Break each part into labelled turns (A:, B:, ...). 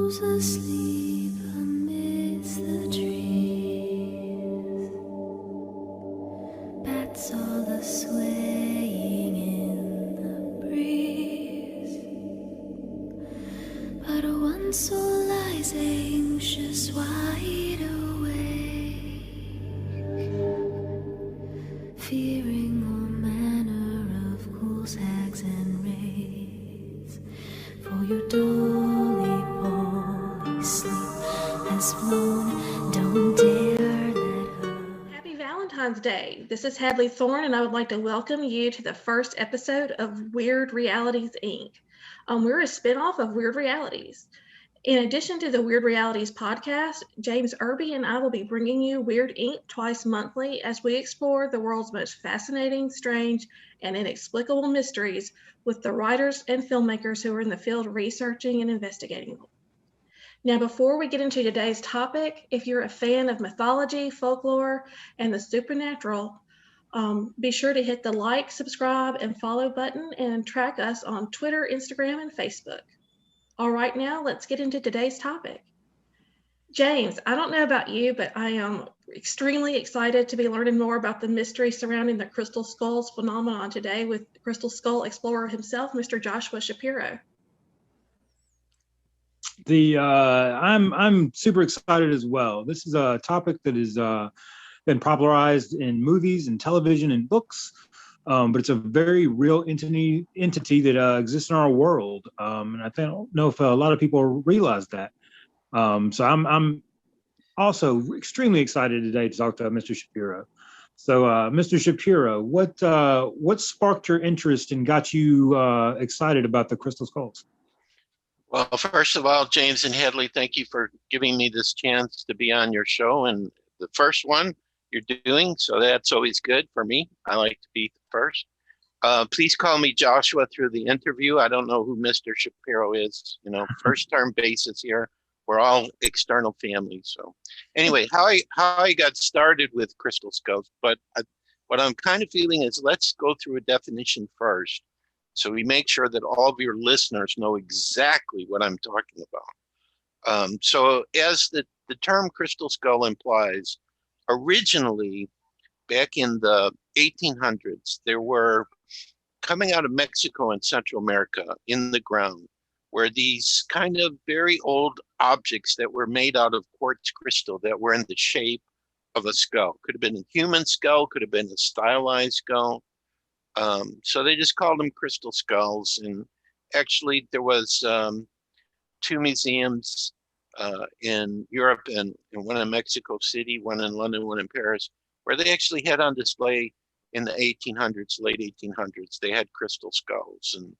A: Fools asleep amidst the trees, bats all a swaying in the breeze, but one soul lies anxious, wide awake, fearing all manner of ghouls, hags, and wraiths. For your dolly poly sleep has flown, don't dare let her.
B: Happy Valentine's Day. This is Hadley Thorne, and I would like to welcome you to the first episode of Wyrd Realities Ink. We're a spinoff of Wyrd Realities. In addition to the Wyrd Realities podcast, James Irby and I will be bringing you Wyrd Ink twice monthly as we explore the world's most fascinating, strange, and inexplicable mysteries with the writers and filmmakers who are in the field researching and investigating them. Now, before we get into today's topic, if you're a fan of mythology, folklore, and the supernatural, be sure to hit the like, subscribe, and follow button and track us on Twitter, Instagram, and Facebook. All right, now let's get into today's topic. James, I don't know about you, but I am extremely excited to be learning more about the mystery surrounding the crystal skulls phenomenon today with crystal skull explorer himself, Mr. Joshua Shapiro.
C: I'm super excited as well. This is a topic that has been popularized in movies and television and books, but it's a very real entity that exists in our world, and I don't know if a lot of people realize that. So I'm also extremely excited today to talk to Mr. Shapiro. So, Mr. Shapiro, what sparked your interest and got you excited about the crystal skulls?
D: Well, first of all, James and Hadley, thank you for giving me this chance to be on your show. And the first one you're doing, so that's always good for me. I like to be the first. Please call me Joshua through the interview. I don't know who Mr. Shapiro is, first term basis here. We're all external family. So anyway, how I got started with crystal skulls, but what I'm kind of feeling is let's go through a definition first, so we make sure that all of your listeners know exactly what I'm talking about. So as the term crystal skull implies, originally back in the 1800s, there were, coming out of Mexico and Central America in the ground, were these kind of very old objects that were made out of quartz crystal that were in the shape of a skull. Could have been a human skull, could have been a stylized skull. So they just called them crystal skulls. And actually there was two museums in Europe and one in Mexico City, one in London, one in Paris, where they actually had on display in the 1800s, late 1800s, they had crystal skulls. And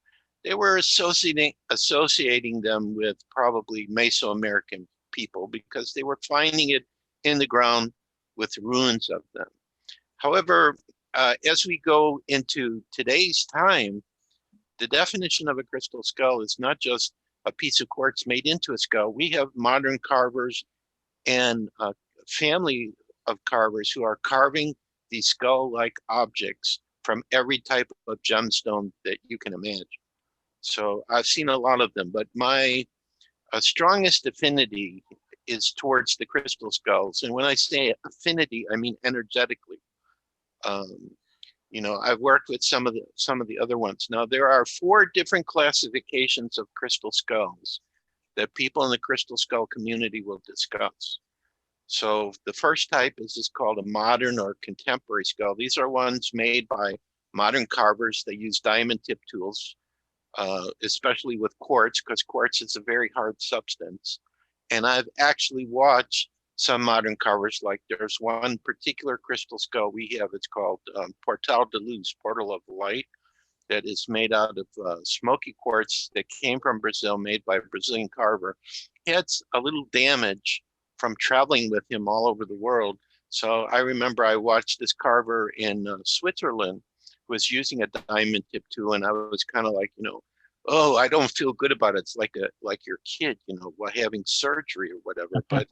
D: they were associating them with probably Mesoamerican people because they were finding it in the ground with ruins of them. However, as we go into today's time, the definition of a crystal skull is not just a piece of quartz made into a skull. We have modern carvers and a family of carvers who are carving these skull-like objects from every type of gemstone that you can imagine. So I've seen a lot of them, but my strongest affinity is towards the crystal skulls. And when I say affinity, I mean energetically. I've worked with some of the other ones. Now there are 4 different classifications of crystal skulls that people in the crystal skull community will discuss. So the first type is called a modern or contemporary skull. These are ones made by modern carvers. They use diamond tip tools, especially with quartz, because quartz is a very hard substance. And I've actually watched some modern carvers, like there's one particular crystal skull we have, it's called Portal de Luz, Portal of Light, that is made out of smoky quartz that came from Brazil, made by a Brazilian carver. He had a little damage from traveling with him all over the world. So I remember I watched this carver in Switzerland who was using a diamond tip tool, and I was kind of like, oh, I don't feel good about it. It's like your kid, having surgery or whatever. But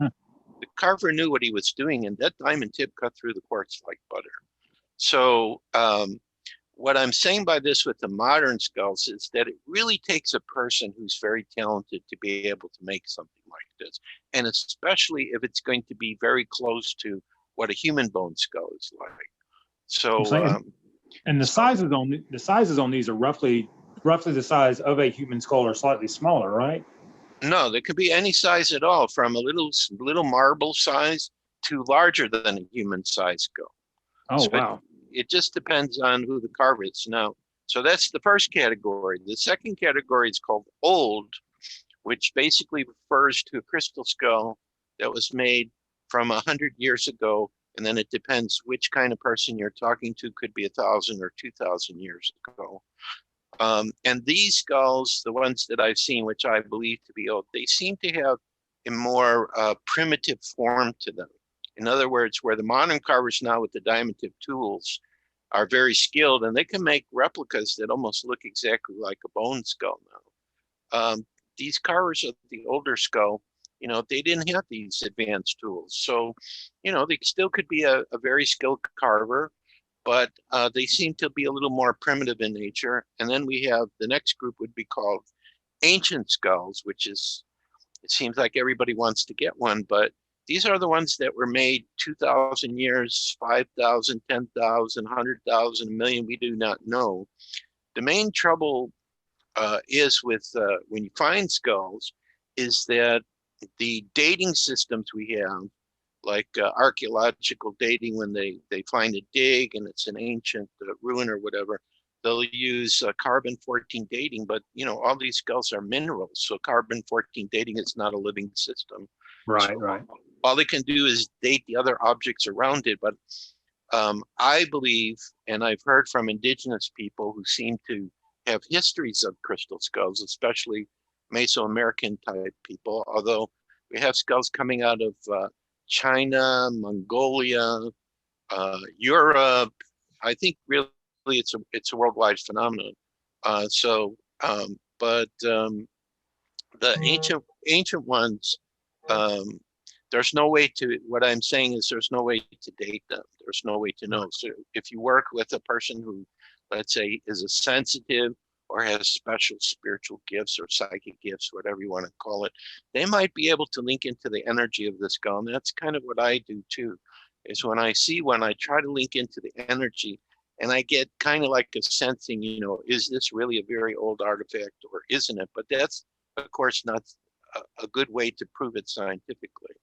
D: the carver knew what he was doing, and that diamond tip cut through the quartz like butter. So what I'm saying by this with the modern skulls is that it really takes a person who's very talented to be able to make something like this. And especially if it's going to be very close to what a human bone skull is like. So,
C: and the sizes on these are roughly the size of a human skull or slightly smaller, right?
D: no, they could be any size at all, from a little marble size to larger than a human size skull.
C: Oh,
D: So
C: wow.
D: it just depends on who the carver is. Now, so that's the first category. The second category is called old, which basically refers to a crystal skull that was made from 100 years ago. And then it depends which kind of person you're talking to, could be 1,000 or 2,000 years ago. And these skulls, the ones that I've seen, which I believe to be old, they seem to have a more primitive form to them. In other words, where the modern carvers now with the diamond tip tools are very skilled, and they can make replicas that almost look exactly like a bone skull now. These carvers of the older skull, you know, they didn't have these advanced tools. So, you know, they still could be a very skilled carver, but they seem to be a little more primitive in nature. And then we have the next group would be called ancient skulls, which is, it seems like everybody wants to get one, but these are the ones that were made 2,000 years, 5,000, 10,000, 100,000, a million, we do not know. The main trouble is with when you find skulls is that the dating systems we have, like archaeological dating, when they find a dig and it's an ancient ruin or whatever, they'll use carbon-14 dating, but you know, all these skulls are minerals, so carbon-14 dating is not a living system.
C: Right,
D: So
C: right.
D: all they can do is date the other objects around it. But I believe, and I've heard from indigenous people who seem to have histories of crystal skulls, especially Mesoamerican type people, although we have skulls coming out of China, Mongolia, Europe. I think really it's a worldwide phenomenon. But the ancient ones, there's no way to, what I'm saying is there's no way to date them. There's no way to know. So if you work with a person who, let's say, is a sensitive or has special spiritual gifts or psychic gifts, whatever you want to call it, they might be able to link into the energy of the skull. And that's kind of what I do too, is when I see one, I try to link into the energy, and I get kind of like a sensing, you know, is this really a very old artifact or isn't it? But that's, of course, not a good way to prove it scientifically.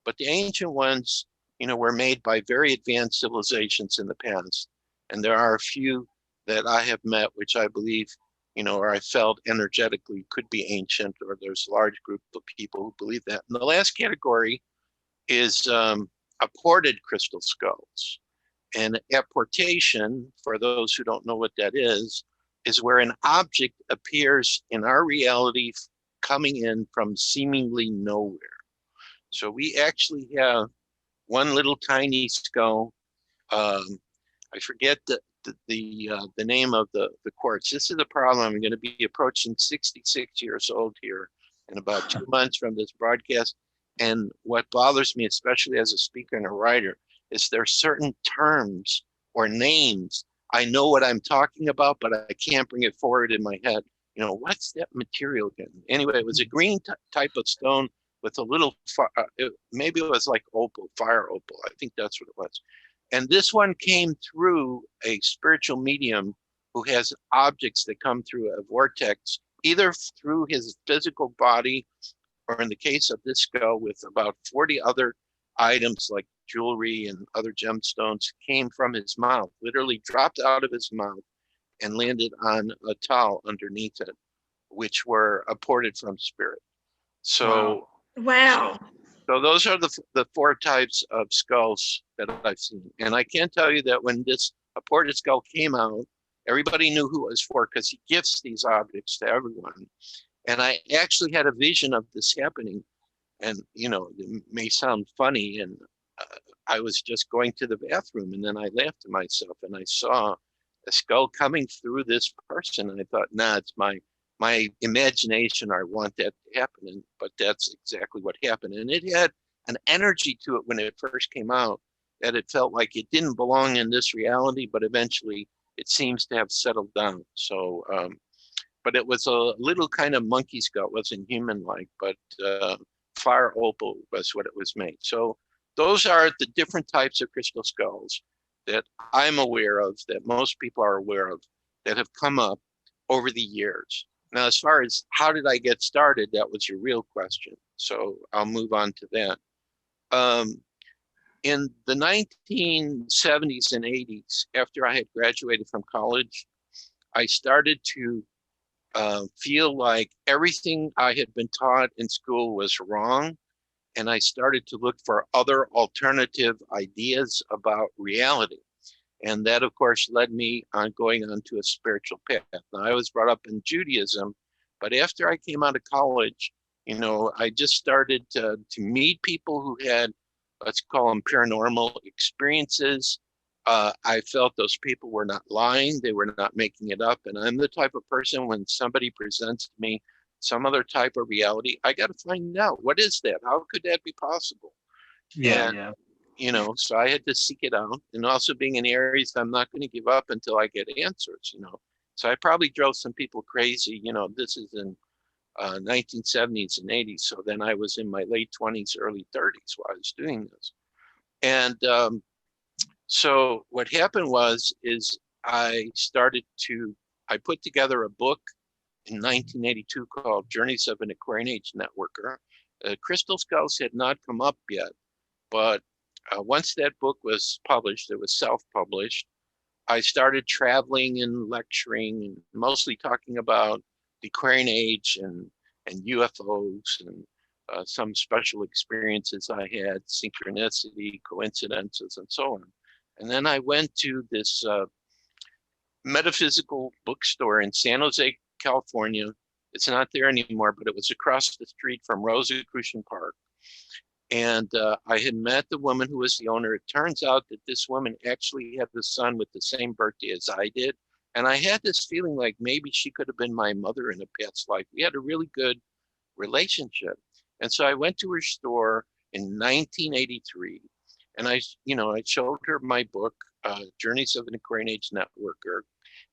D: But the ancient ones, you know, were made by very advanced civilizations in the past. And there are a few that I have met, which I believe, you know, or I felt energetically could be ancient, or there's a large group of people who believe that. And the last category is apported crystal skulls. And apportation, for those who don't know what that is where an object appears in our reality coming in from seemingly nowhere. So we actually have one little tiny skull. I forget the name of the quartz. This is the problem. I'm going to be approaching 66 years old here in about 2 months from this broadcast. And what bothers me, especially as a speaker and a writer, is there are certain terms or names. I know what I'm talking about, but I can't bring it forward in my head. You know, what's that material again? Anyway, it was a green type of stone with a little, maybe it was like opal, fire opal. I think that's what it was. And this one came through a spiritual medium who has objects that come through a vortex, either through his physical body, or in the case of this skull, with about 40 other items like jewelry and other gemstones, came from his mouth, literally dropped out of his mouth and landed on a towel underneath it, which were apported from spirit. So,
B: Wow.
D: so those are the four types of skulls that I've seen. And I can tell you that when this apported skull came out, everybody knew who it was for, because he gifts these objects to everyone. And I actually had a vision of this happening. And, you know, it may sound funny. And I was just going to the bathroom, and then I laughed to myself, and I saw a skull coming through this person. And I thought, nah, it's my imagination, or I want that to happen. But that's exactly what happened. And it had an energy to it when it first came out, that it felt like it didn't belong in this reality, but eventually it seems to have settled down. So, but it was a little kind of monkey skull. It wasn't human-like, but sapphire opal was what it was made. So those are the different types of crystal skulls that I'm aware of, that most people are aware of, that have come up over the years. Now, as far as how did I get started, that was your real question. So I'll move on to that. In the 1970s and 80s, after I had graduated from college, I started to feel like everything I had been taught in school was wrong. And I started to look for other alternative ideas about reality. And that, of course, led me on going on to a spiritual path. Now, I was brought up in Judaism, but after I came out of college, you know, I just started to meet people who had, let's call them paranormal experiences. I felt those people were not lying, they were not making it up. And I'm the type of person, when somebody presents to me some other type of reality, I got to find out, what is that? How could that be possible?
C: Yeah.
D: You know, so I had to seek it out. And also, being in Aries, I'm not going to give up until I get answers, you know. So I probably drove some people crazy, you know. This is in 1970s and 80s. So then I was in my late 20s, early 30s while I was doing this. And so what happened is I put together a book in 1982 called Journeys of an Aquarian Age Networker. Crystal Skulls had not come up yet, but once that book was published, it was self-published, I started traveling and lecturing, and mostly talking about the Aquarian Age and UFOs and some special experiences I had, synchronicity, coincidences, and so on. And then I went to this metaphysical bookstore in San Jose, California. It's not there anymore, but it was across the street from Rosicrucian Park. And I had met the woman who was the owner. It turns out that this woman actually had a son with the same birthday as I did. And I had this feeling like maybe she could have been my mother in a past life. We had a really good relationship. And so I went to her store in 1983, and I showed her my book, Journeys of an Aquarian Age Networker.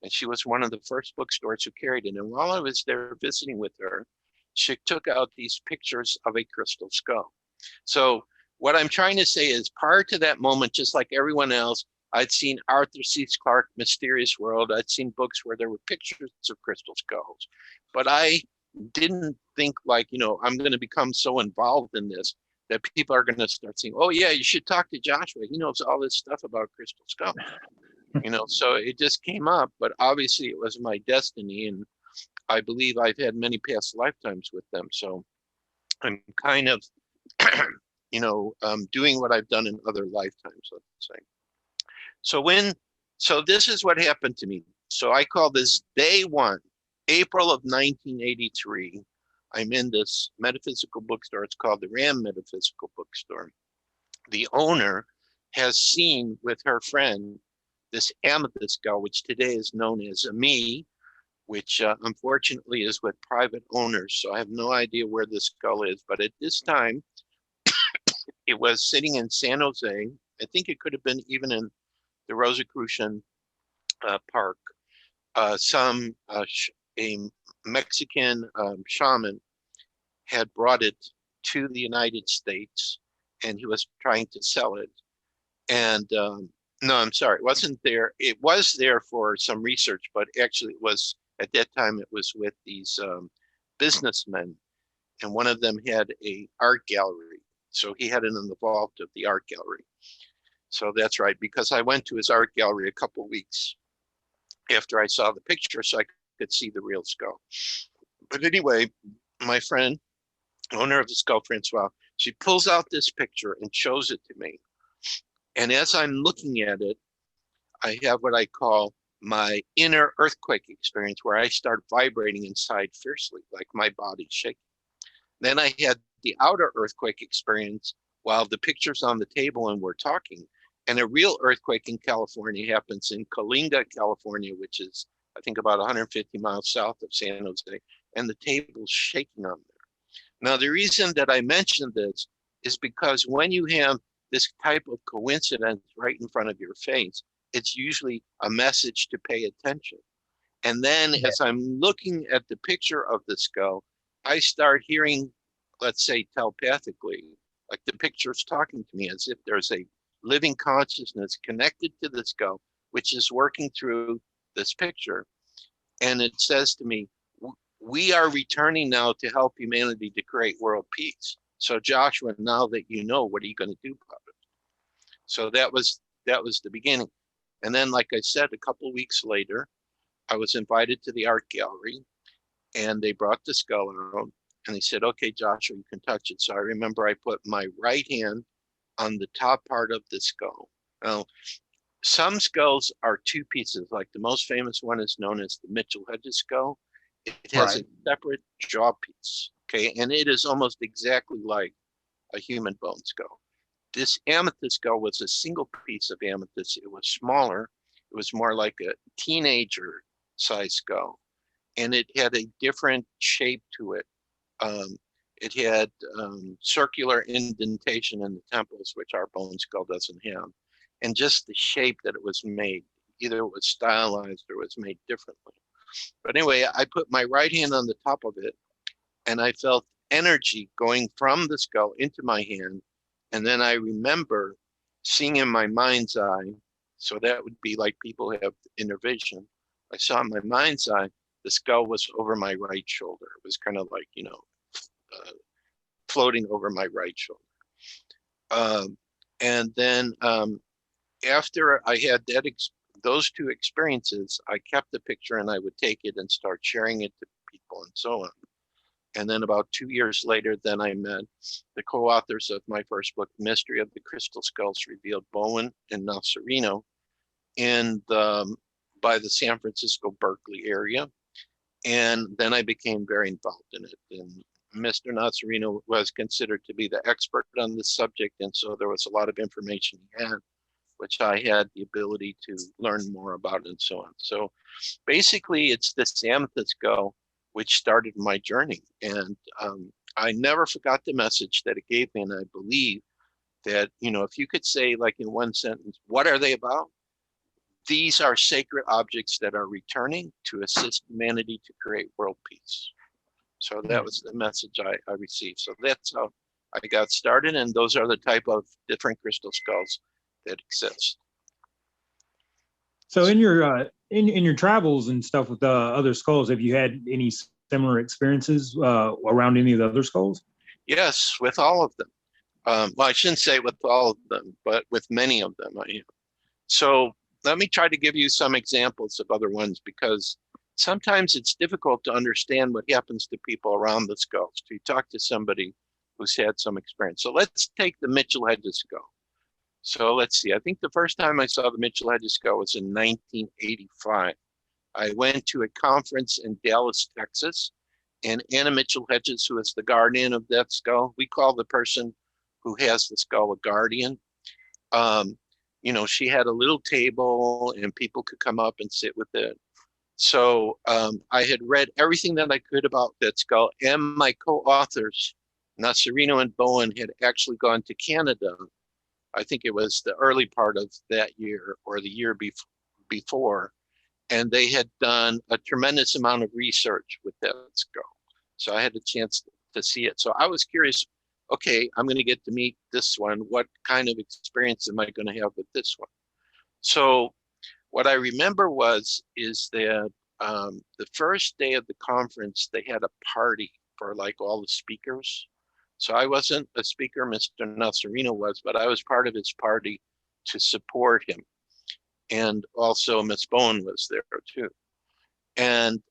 D: And she was one of the first bookstores who carried it. And while I was there visiting with her, she took out these pictures of a crystal skull. So what I'm trying to say is, prior to that moment, just like everyone else, I'd seen Arthur C. Clarke, Mysterious World. I'd seen books where there were pictures of crystal skulls, but I didn't think like, you know, I'm going to become so involved in this that people are going to start saying, oh yeah, you should talk to Joshua. He knows all this stuff about crystal skulls. You know, so it just came up, but obviously it was my destiny. And I believe I've had many past lifetimes with them. So I'm kind of, you know, doing what I've done in other lifetimes, let's say. So this is what happened to me. So I call this day one, April of 1983. I'm in this metaphysical bookstore. It's called the Ram Metaphysical Bookstore. The owner has seen with her friend this amethyst skull, which today is known as a me, which unfortunately is with private owners. So I have no idea where this skull is, but at this time, it was sitting in San Jose. I think it could have been even in the Rosicrucian Park. A Mexican shaman had brought it to the United States, and he was trying to sell it. And no, I'm sorry, it wasn't there. It was there for some research, but actually it was, at that time, it was with these businessmen, and one of them had an art gallery. So he had it in the vault of the art gallery. So that's right, because I went to his art gallery a couple of weeks after I saw the picture, so I could see the real skull. But anyway, my friend, owner of the skull, Francois, she pulls out this picture and shows it to me. And as I'm looking at it, I have what I call my inner earthquake experience, where I start vibrating inside fiercely, like my body's shaking. Then I had the outer earthquake experience while the picture's on the table and we're talking. And a real earthquake in California happens in Coalinga, California, which is, I think, about 150 miles south of San Jose, and the table's shaking on there. Now, the reason that I mentioned this is because when you have this type of coincidence right in front of your face, it's usually a message to pay attention. And then as I'm looking at the picture of the skull, I start hearing let's say telepathically, like the picture's talking to me as if there's a living consciousness connected to the skull, which is working through this picture. And it says to me, we are returning now to help humanity to create world peace. So Joshua, now that you know, what are you going to do about it? So that was the beginning. And then, like I said, a couple of weeks later, I was invited to the art gallery, and they brought the skull out, and they said, okay, Joshua, you can touch it. So I remember I put my right hand on the top part of the skull. Now, some skulls are two pieces, like the most famous one is known as the Mitchell-Hedges Skull. It has a separate jaw piece, okay? And it is almost exactly like a human bone skull. This amethyst skull was a single piece of amethyst. It was smaller. It was more like a teenager size skull. And it had a different shape to it. It had circular indentation in the temples, which our bone skull doesn't have. And just the shape that it was made, either it was stylized or was made differently. But anyway, I put my right hand on the top of it, and I felt energy going from the skull into my hand. And then I remember seeing in my mind's eye, so that would be like people have inner vision. I saw in my mind's eye, the skull was over my right shoulder. It was kind of like, you know, floating over my right shoulder. And then after I had that those two experiences, I kept the picture and I would take it and start sharing it to people and so on. And then about 2 years later, then I met the co-authors of my first book, Mystery of the Crystal Skulls Revealed, Bowen and Nasarino, by the San Francisco Berkeley area. And then I became very involved in it. And Mr. Nasarino was considered to be the expert on this subject. And so there was a lot of information he had, which I had the ability to learn more about and so on. So basically it's this amethyst skull which started my journey. And I never forgot the message that it gave me. And I believe that, you know, if you could say, like in one sentence, what are they about? These are sacred objects that are returning to assist humanity to create world peace. So that was the message I received. So that's how I got started. And those are the type of different crystal skulls that exist.
C: So in your travels and stuff with other skulls, have you had any similar experiences around any of the other skulls?
D: Yes, with all of them. Well, I shouldn't say with all of them, but with many of them I am. So let me try to give you some examples of other ones, because sometimes it's difficult to understand what happens to people around the skulls. You talk to somebody who's had some experience. So let's take the Mitchell-Hedges Skull. So let's see, I think the first time I saw the Mitchell-Hedges Skull was in 1985. I went to a conference in Dallas, Texas, and Anna Mitchell-Hedges, who is the guardian of that skull, we call the person who has the skull a guardian. You know, she had a little table and people could come up and sit with it. So I had read everything that I could about that skull, and my co-authors, Nasarino and Bowen, had actually gone to Canada. I think it was the early part of that year or the year before, and they had done a tremendous amount of research with that skull. So I had a chance to see it. So I was curious, okay, I'm going to get to meet this one. What kind of experience am I going to have with this one? So what I remember is that the first day of the conference, they had a party for like all the speakers. So I wasn't a speaker, Mr. Nasarino was, but I was part of his party to support him. And also Miss Bowen was there too. And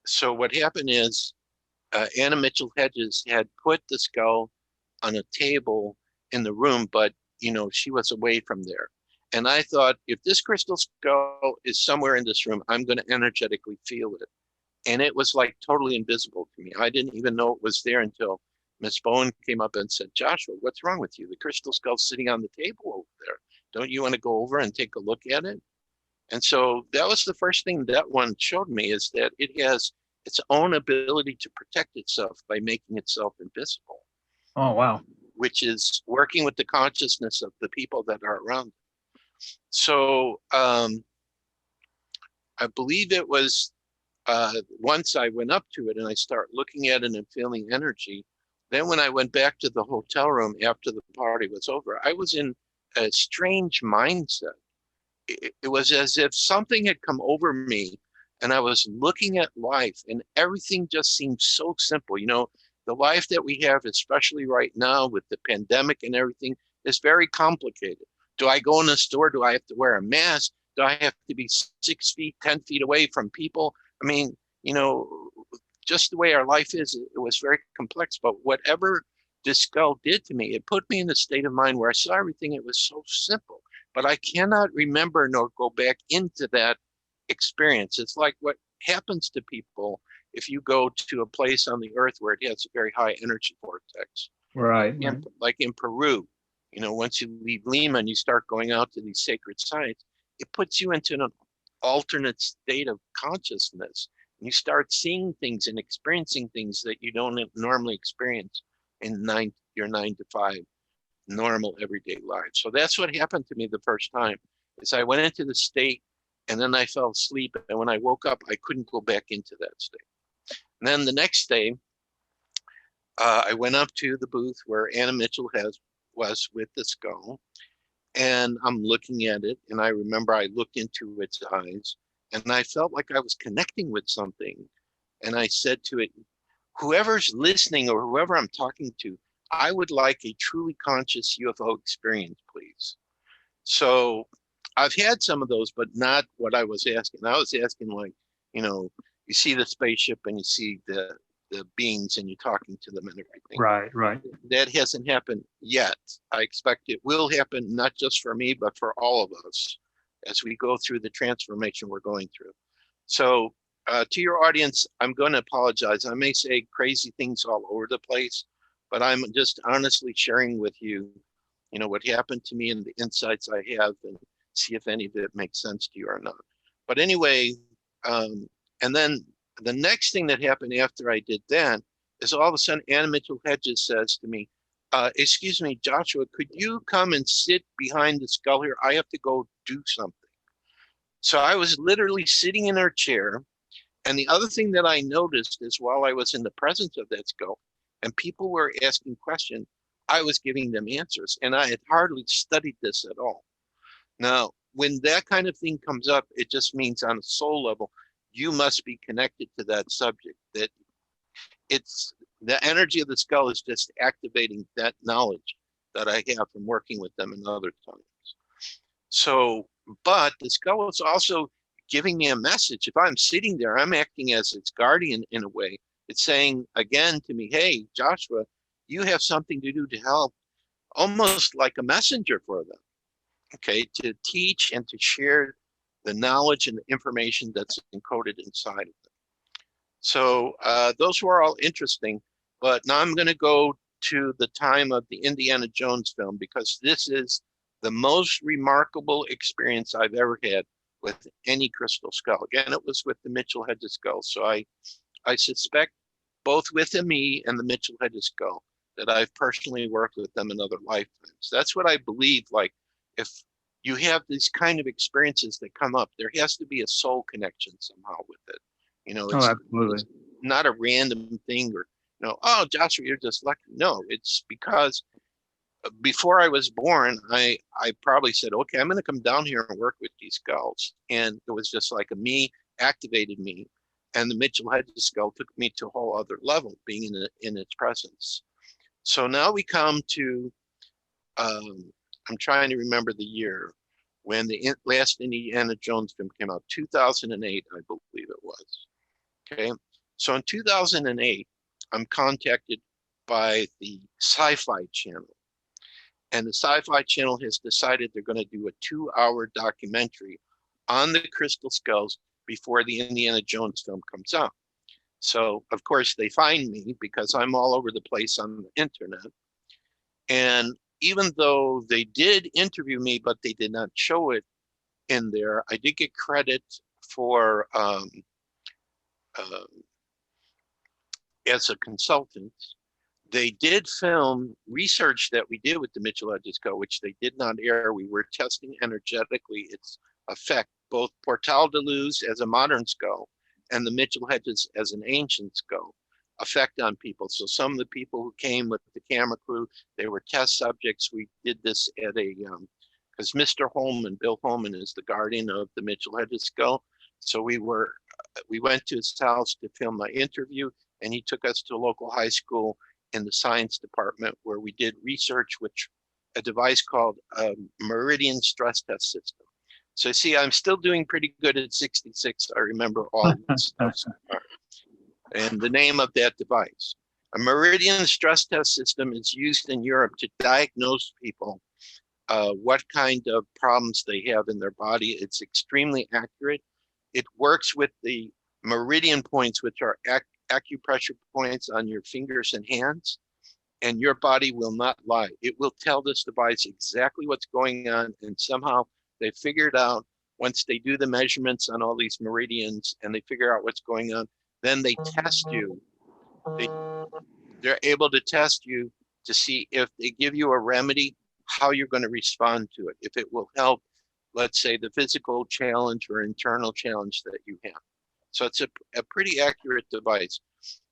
D: so what happened is Anna Mitchell-Hedges had put the skull on a table in the room, but you know, she was away from there. And I thought, if this crystal skull is somewhere in this room, I'm going to energetically feel it. And it was like totally invisible to me. I didn't even know it was there until Miss Bowen came up and said, Joshua, what's wrong with you? The crystal skull's sitting on the table over there. Don't you want to go over and take a look at it? And so that was the first thing that one showed me, is that it has its own ability to protect itself by making itself invisible.
C: Oh, wow.
D: Which is working with the consciousness of the people that are around it. So I believe it was once I went up to it and I start looking at it and feeling energy, Then when I went back to the hotel room after the party was over, I was in a strange mindset. It was as if something had come over me and I was looking at life and everything just seemed so simple. You know, the life that we have, especially right now with the pandemic and everything, is very complicated. Do I go in a store? Do I have to wear a mask? Do I have to be 6 feet, 10 feet away from people? I mean, you know, just the way our life is, it was very complex. But whatever this skull did to me, it put me in a state of mind where I saw everything. It was so simple, but I cannot remember nor go back into that experience. It's like what happens to people if you go to a place on the earth where it has a very high energy vortex.
C: Right.
D: Like in Peru, you know, once you leave Lima and you start going out to these sacred sites, it puts you into an alternate state of consciousness. You start seeing things and experiencing things that you don't normally experience in your 9 to 5 normal everyday life. So that's what happened to me the first time, is I went into the state and then I fell asleep. And when I woke up, I couldn't go back into that state. And then the next day, I went up to the booth where Anna Mitchell was with the skull. And I'm looking at it. And I remember I looked into its eyes and I felt like I was connecting with something. And I said to it, whoever's listening or whoever I'm talking to, I would like a truly conscious UFO experience, please. So I've had some of those, but not what I was asking. I was asking, like, you know, you see the spaceship and you see the beings and you're talking to them and everything.
C: Right, right.
D: That hasn't happened yet. I expect it will happen, not just for me, but for all of us as we go through the transformation we're going through. So to your audience, I'm going to apologize. I may say crazy things all over the place, but I'm just honestly sharing with you, you know, what happened to me and the insights I have, and see if any of it makes sense to you or not. But anyway, and then the next thing that happened after I did that is all of a sudden Anna Mitchell-Hedges says to me, excuse me, Joshua, could you come and sit behind the skull here? I have to go do something. So I was literally sitting in her chair. And the other thing that I noticed is while I was in the presence of that skull and people were asking questions, I was giving them answers. And I had hardly studied this at all. Now, when that kind of thing comes up, it just means on a soul level, you must be connected to that subject, that it's the energy of the skull is just activating that knowledge that I have from working with them in other times. So, but the skull is also giving me a message. If I'm sitting there, I'm acting as its guardian in a way. It's saying again to me, hey, Joshua, you have something to do to help, almost like a messenger for them, okay, to teach and to share the knowledge and the information that's encoded inside of them. So those were all interesting, but now I'm going to go to the time of the Indiana Jones film, because this is the most remarkable experience I've ever had with any crystal skull. Again, it was with the Mitchell-Hedges Skull. So I suspect both with me and the Mitchell-Hedges Skull that I've personally worked with them in other lifetimes. That's what I believe. Like, if you have these kind of experiences that come up, there has to be a soul connection somehow with it. You know, it's,
C: absolutely.
D: It's not a random thing, or, you know, oh, Joshua, you're just lucky. No, it's because before I was born, I probably said, okay, I'm going to come down here and work with these skulls. And it was just like me, activated me. And the Mitchell-Hedges Skull took me to a whole other level, being in its presence. So now we come to, I'm trying to remember the year when the last Indiana Jones film came out, 2008, I believe it was. Okay, so in 2008, I'm contacted by the Sci-Fi Channel. And the Sci-Fi Channel has decided they're going to do a 2-hour documentary on the crystal skulls before the Indiana Jones film comes out. So, of course, they find me because I'm all over the place on the internet. And even though they did interview me, but they did not show it in there, I did get credit for as a consultant. They did film research that we did with the Mitchell-Hedges Skull, which they did not air. We were testing energetically its effect, both Portal de Luz as a modern skull and the Mitchell-Hedges as an ancient skull. effect on people. So some of the people who came with the camera crew, they were test subjects. We did this at a, because Mr. Holman, Bill Holman, is the guardian of the Mitchell-Hedges Skull. So we went to his house to film my interview, and he took us to a local high school in the science department where we did research, which a device called a Meridian stress test system. So see, I'm still doing pretty good at 66. I remember all of this stuff. And the name of that device. A Meridian stress test system is used in Europe to diagnose people what kind of problems they have in their body. It's extremely accurate. It works with the meridian points, which are acupressure points on your fingers and hands, and your body will not lie. It will tell this device exactly what's going on, and somehow they figured out, once they do the measurements on all these meridians and they figure out what's going on, then they test you. They're able to test you to see if they give you a remedy, how you're going to respond to it, if it will help, let's say, the physical challenge or internal challenge that you have. So it's a pretty accurate device.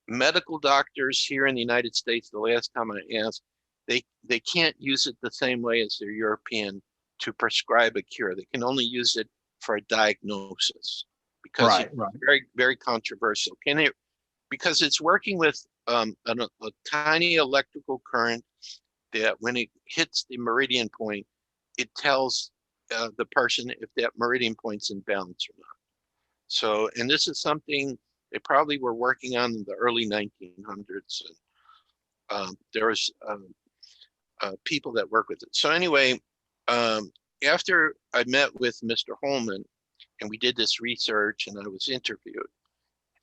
D: Medical doctors here in the United States, the last time I asked, they can't use it the same way as their European to prescribe a cure. They can only use it for a diagnosis because it's very, very controversial. Because it's working with a tiny electrical current that when it hits the meridian point, it tells the person if that meridian point's in balance or not. So, and this is something they probably were working on in the early 1900s. And there was people that work with it. So anyway, after I met with Mr. Holman and we did this research and I was interviewed,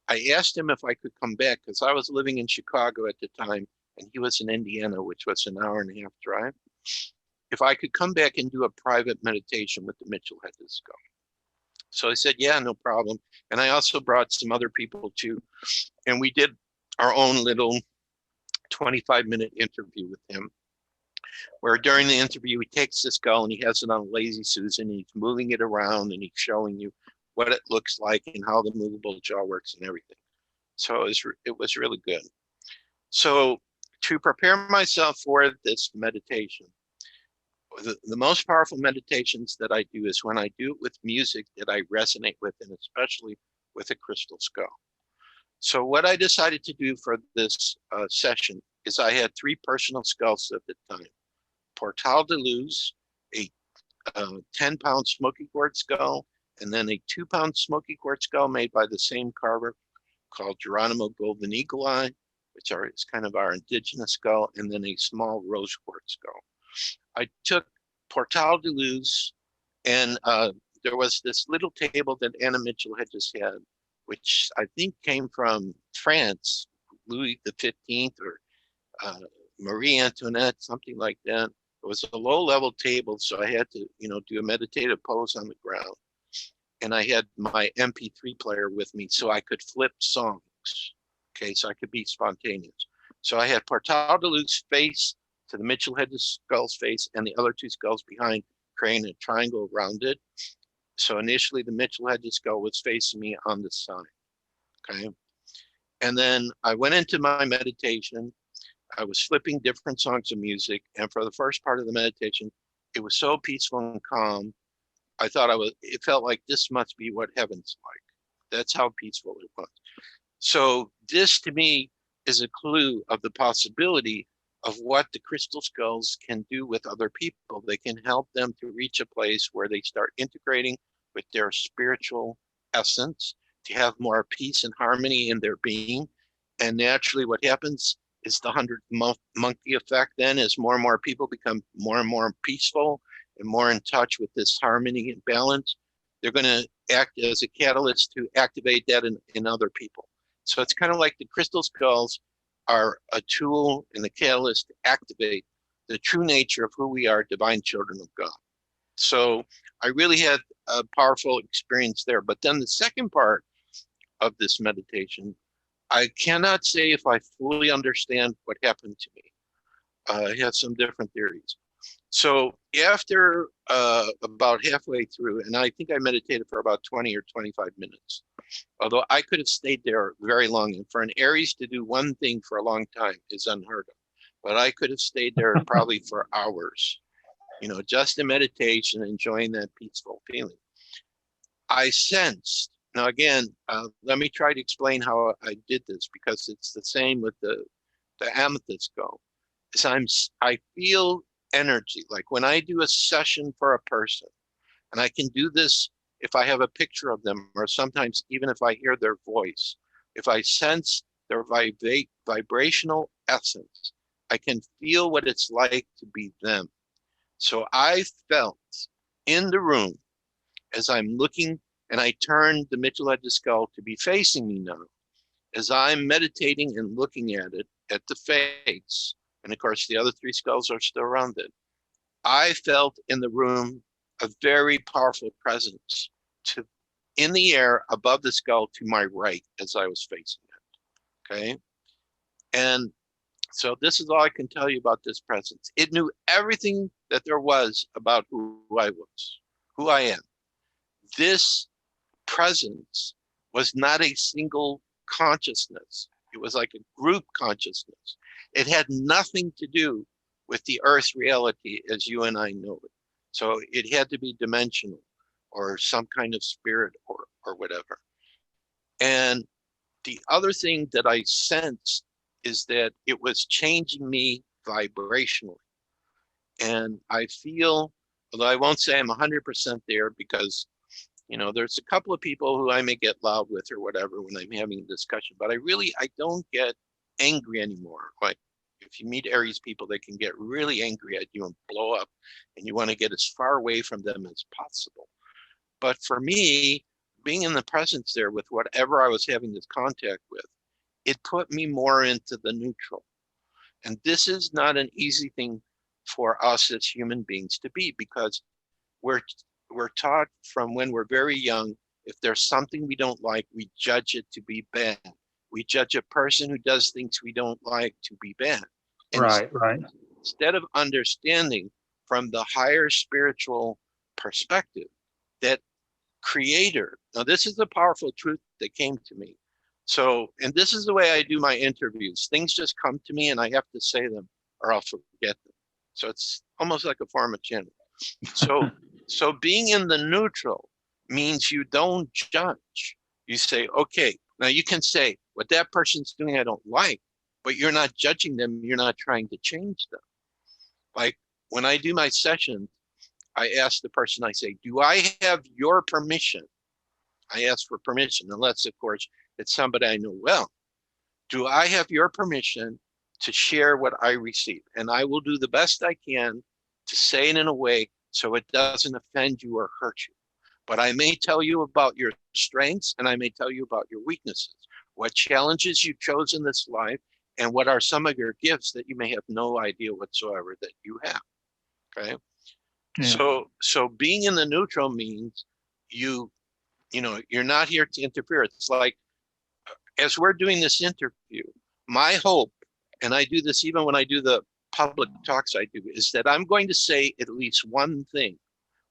D: I asked him if I could come back because I was living in Chicago at the time and he was in Indiana, which was an 1.5 hour drive. If I could come back and do a private meditation with the Mitchell-Hedges Skull. So I said, yeah, no problem. And I also brought some other people too. And we did our own little 25-minute interview with him, where during the interview, he takes the skull and he has it on a Lazy Susan and he's moving it around and he's showing you what it looks like and how the movable jaw works and everything. So it was really good. So to prepare myself for this meditation, the most powerful meditations that I do is when I do it with music that I resonate with, and especially with a crystal skull. So what I decided to do for this session is I had 3 personal skulls at the time. Portal de Luz, a 10-pound smoky quartz skull, and then a 2-pound smoky quartz skull made by the same carver called Geronimo Golden Eagle Eye, which is kind of our indigenous skull, and then a small rose quartz skull. I took Portal de Luz, and there was this little table that Anna Mitchell-Hedges had, which I think came from France, Louis XV or Marie Antoinette, something like that. It was a low-level table, so I had to, do a meditative pose on the ground. And I had my MP3 player with me so I could flip songs, okay, so I could be spontaneous. So I had Portal de Luz face to the Mitchell-Hedges Skull's face and the other 2 skulls behind, creating a triangle around it. So initially the Mitchell-Hedges Skull was facing me on the side, okay? And then I went into my meditation. I was flipping different songs of music. And for the first part of the meditation, it was so peaceful and calm. I thought it felt like this must be what heaven's like. That's how peaceful it was. So this to me is a clue of the possibility of what the crystal skulls can do with other people. They can help them to reach a place where they start integrating with their spiritual essence, to have more peace and harmony in their being. And naturally what happens is the 100th monkey effect then, as more and more people become more and more peaceful and more in touch with this harmony and balance, they're going to act as a catalyst to activate that in other people. So it's kind of like the crystal skulls are a tool and a catalyst to activate the true nature of who we are, divine children of God. So I really had a powerful experience there. But then the second part of this meditation, I cannot say if I fully understand what happened to me. I had some different theories. So after about halfway through, and I think I meditated for about 20 or 25 minutes, Although I could have stayed there very long. And for an Aries to do one thing for a long time is unheard of. But I could have stayed there probably for hours, just in meditation, enjoying that peaceful feeling. I sensed, now again, let me try to explain how I did this, because it's the same with the amethyst skull. I feel energy, like when I do a session for a person, and I can do this if I have a picture of them, or sometimes even if I hear their voice, if I sense their vibrational essence, I can feel what it's like to be them. So I felt in the room as I'm looking, and I turned the Mitchell-Hedges Skull to be facing me now, as I'm meditating and looking at it, at the face, and of course the other three skulls are still around it. I felt in the room a very powerful presence in the air above the skull to my right as I was facing it, okay? And so this is all I can tell you about this presence. It knew everything that there was about who I was, who I am. This presence was not a single consciousness. It was like a group consciousness. It had nothing to do with the earth reality as you and I know it. So it had to be dimensional or some kind of spirit or whatever. And the other thing that I sensed is that it was changing me vibrationally. And I feel, although I won't say I'm 100% there, because there's a couple of people who I may get loud with or whatever when I'm having a discussion, but I don't get angry anymore. Like if you meet Aries people, they can get really angry at you and blow up, and you want to get as far away from them as possible. But for me, being in the presence there with whatever I was having this contact with, it put me more into the neutral. And this is not an easy thing for us as human beings to be, because we're taught from when we're very young, if there's something we don't like, we judge it to be bad. We judge a person who does things we don't like to be bad. And
C: Right.
D: instead of understanding from the higher spiritual perspective that creator, now this is the powerful truth that came to me. So, and this is the way I do my interviews. Things just come to me and I have to say them or I'll forget them. So it's almost like a form of channeling. So being in the neutral means you don't judge. You say, okay, now you can say what that person's doing I don't like, but you're not judging them. You're not trying to change them. Like when I do my sessions, I ask the person, I say, do I have your permission? I ask for permission, unless of course it's somebody I know well. Do I have your permission to share what I receive? And I will do the best I can to say it in a way so it doesn't offend you or hurt you. But I may tell you about your strengths and I may tell you about your weaknesses, what challenges you chose in this life, and what are some of your gifts that you may have no idea whatsoever that you have, okay? Yeah. So being in the neutral means you're not here to interfere. It's like, as we're doing this interview, my hope, and I do this even when I do the public talks I do, is that I'm going to say at least one thing,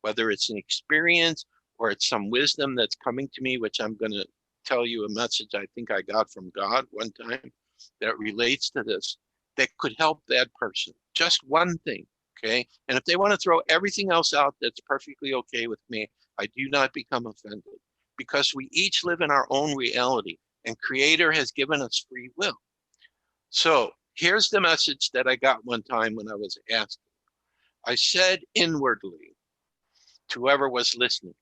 D: whether it's an experience or it's some wisdom that's coming to me, which I'm going to tell you a message I think I got from God one time that relates to this, that could help that person. Just one thing, okay? And if they want to throw everything else out, that's perfectly okay with me. I do not become offended, because we each live in our own reality and Creator has given us free will. So here's the message that I got one time when I was asked. I said inwardly to whoever was listening,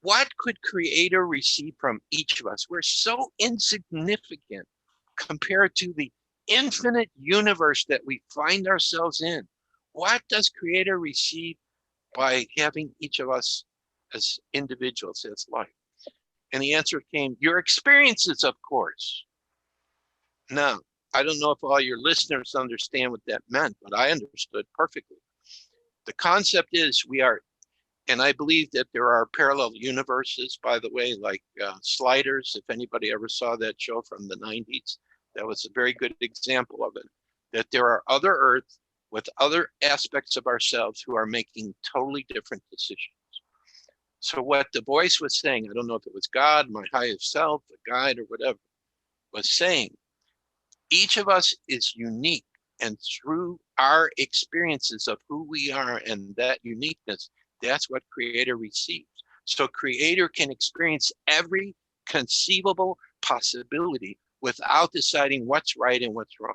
D: what could Creator receive from each of us? We're so insignificant compared to the infinite universe that we find ourselves in. What does Creator receive by having each of us as individuals, as life? And the answer came, your experiences, of course. Now, I don't know if all your listeners understand what that meant, but I understood perfectly. The concept is we are, and I believe that there are parallel universes, by the way, like Sliders. If anybody ever saw that show from the 90s, that was a very good example of it, that there are other Earths with other aspects of ourselves who are making totally different decisions. So what the voice was saying, I don't know if it was God, my highest self, a guide, or whatever, was saying, each of us is unique, and through our experiences of who we are and that uniqueness, that's what Creator receives. So Creator can experience every conceivable possibility without deciding what's right and what's wrong.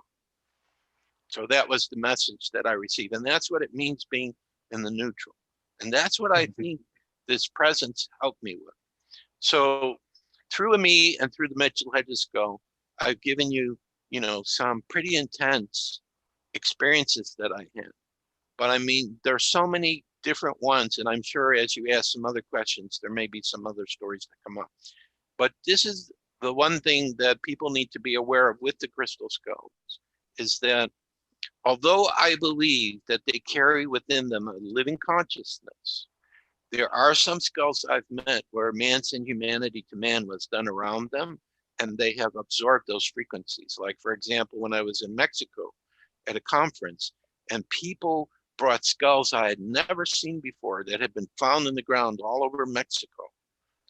D: So that was the message that I received. And that's what it means being in the neutral. And that's what I think this presence helped me with. So through me and through the Mitchell-Hedges Skull, I've given you, some pretty intense experiences that I had. But I mean, there's so many different ones. And I'm sure as you ask some other questions, there may be some other stories that come up. But this is the one thing that people need to be aware of with the crystal skulls, is that although I believe that they carry within them a living consciousness, there are some skulls I've met where man's inhumanity to man was done around them, and they have absorbed those frequencies. Like, for example, when I was in Mexico at a conference, and people brought skulls I had never seen before that had been found in the ground all over Mexico.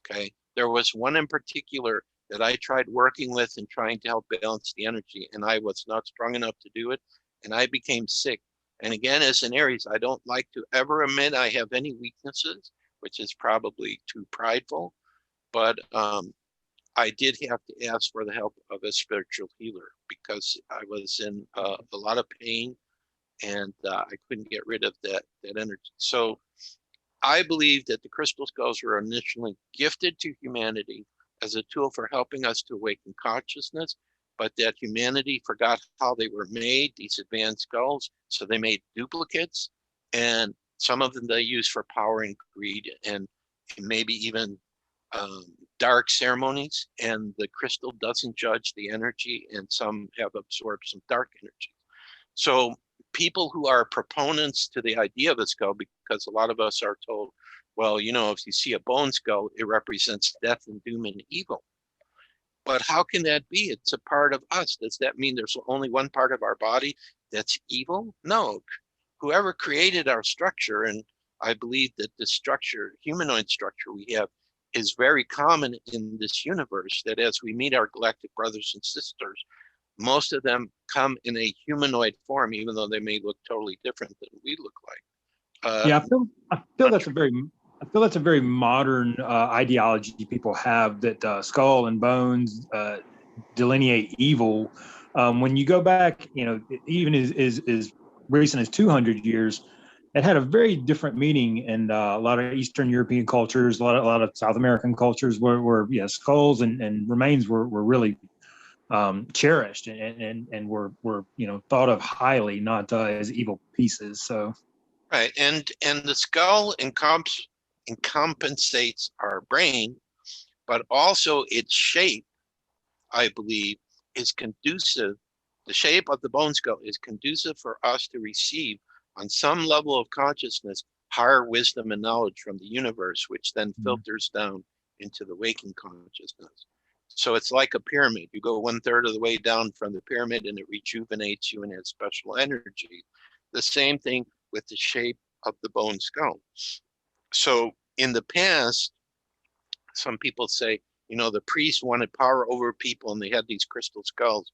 D: Okay, there was one in particular that I tried working with and trying to help balance the energy, and I was not strong enough to do it, and I became sick. And again, as an Aries, I don't like to ever admit I have any weaknesses, which is probably too prideful, but I did have to ask for the help of a spiritual healer because I was in a lot of pain, and I couldn't get rid of that energy. So I believe that the crystal skulls were initially gifted to humanity as a tool for helping us to awaken consciousness, but that humanity forgot how they were made, these advanced skulls, so they made duplicates, and some of them they use for power and greed, and maybe even dark ceremonies, and the crystal doesn't judge the energy, and some have absorbed some dark energy. So people who are proponents to the idea of a skull, because a lot of us are told, well, if you see a bone skull, it represents death and doom and evil. But how can that be? It's a part of us. Does that mean there's only one part of our body that's evil? No. Whoever created our structure, and I believe that the structure, humanoid structure we have, is very common in this universe, that as we meet our galactic brothers and sisters, most of them come in a humanoid form, even though they may look totally different than we look like.
C: Yeah, I feel that's a very modern ideology people have, that skull and bones delineate evil. When you go back, even as recent as 200 years, it had a very different meaning in a lot of Eastern European cultures, a lot of South American cultures, where skulls and remains were really cherished and were thought of highly, not as evil pieces. So
D: right, and the skull compensates our brain, but also its shape, I believe, is conducive. The shape of the bone skull is conducive for us to receive, on some level of consciousness, higher wisdom and knowledge from the universe, which then filters down into the waking consciousness. So it's like a pyramid. You go 1/3 of the way down from the pyramid, and it rejuvenates you and has special energy. The same thing with the shape of the bone skull. So in the past, some people say, the priests wanted power over people, and they had these crystal skulls.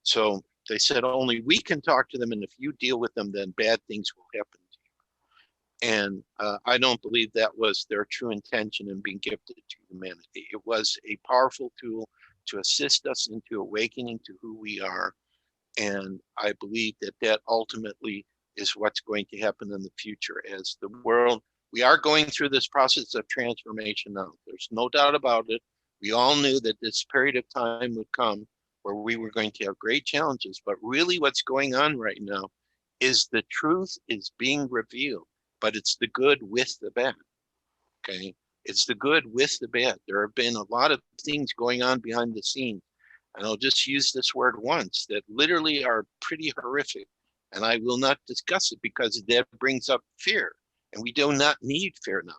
D: So they said, only we can talk to them, and if you deal with them, then bad things will happen to you. And I don't believe that was their true intention in being gifted to humanity. It was a powerful tool to assist us into awakening to who we are. And I believe that ultimately is what's going to happen in the future as the world. We are going through this process of transformation now. There's no doubt about it. We all knew that this period of time would come where we were going to have great challenges, but really what's going on right now is the truth is being revealed, but it's the good with the bad, okay? It's the good with the bad. There have been a lot of things going on behind the scenes, and I'll just use this word once, that literally are pretty horrific, and I will not discuss it because that brings up fear, and we do not need fear now.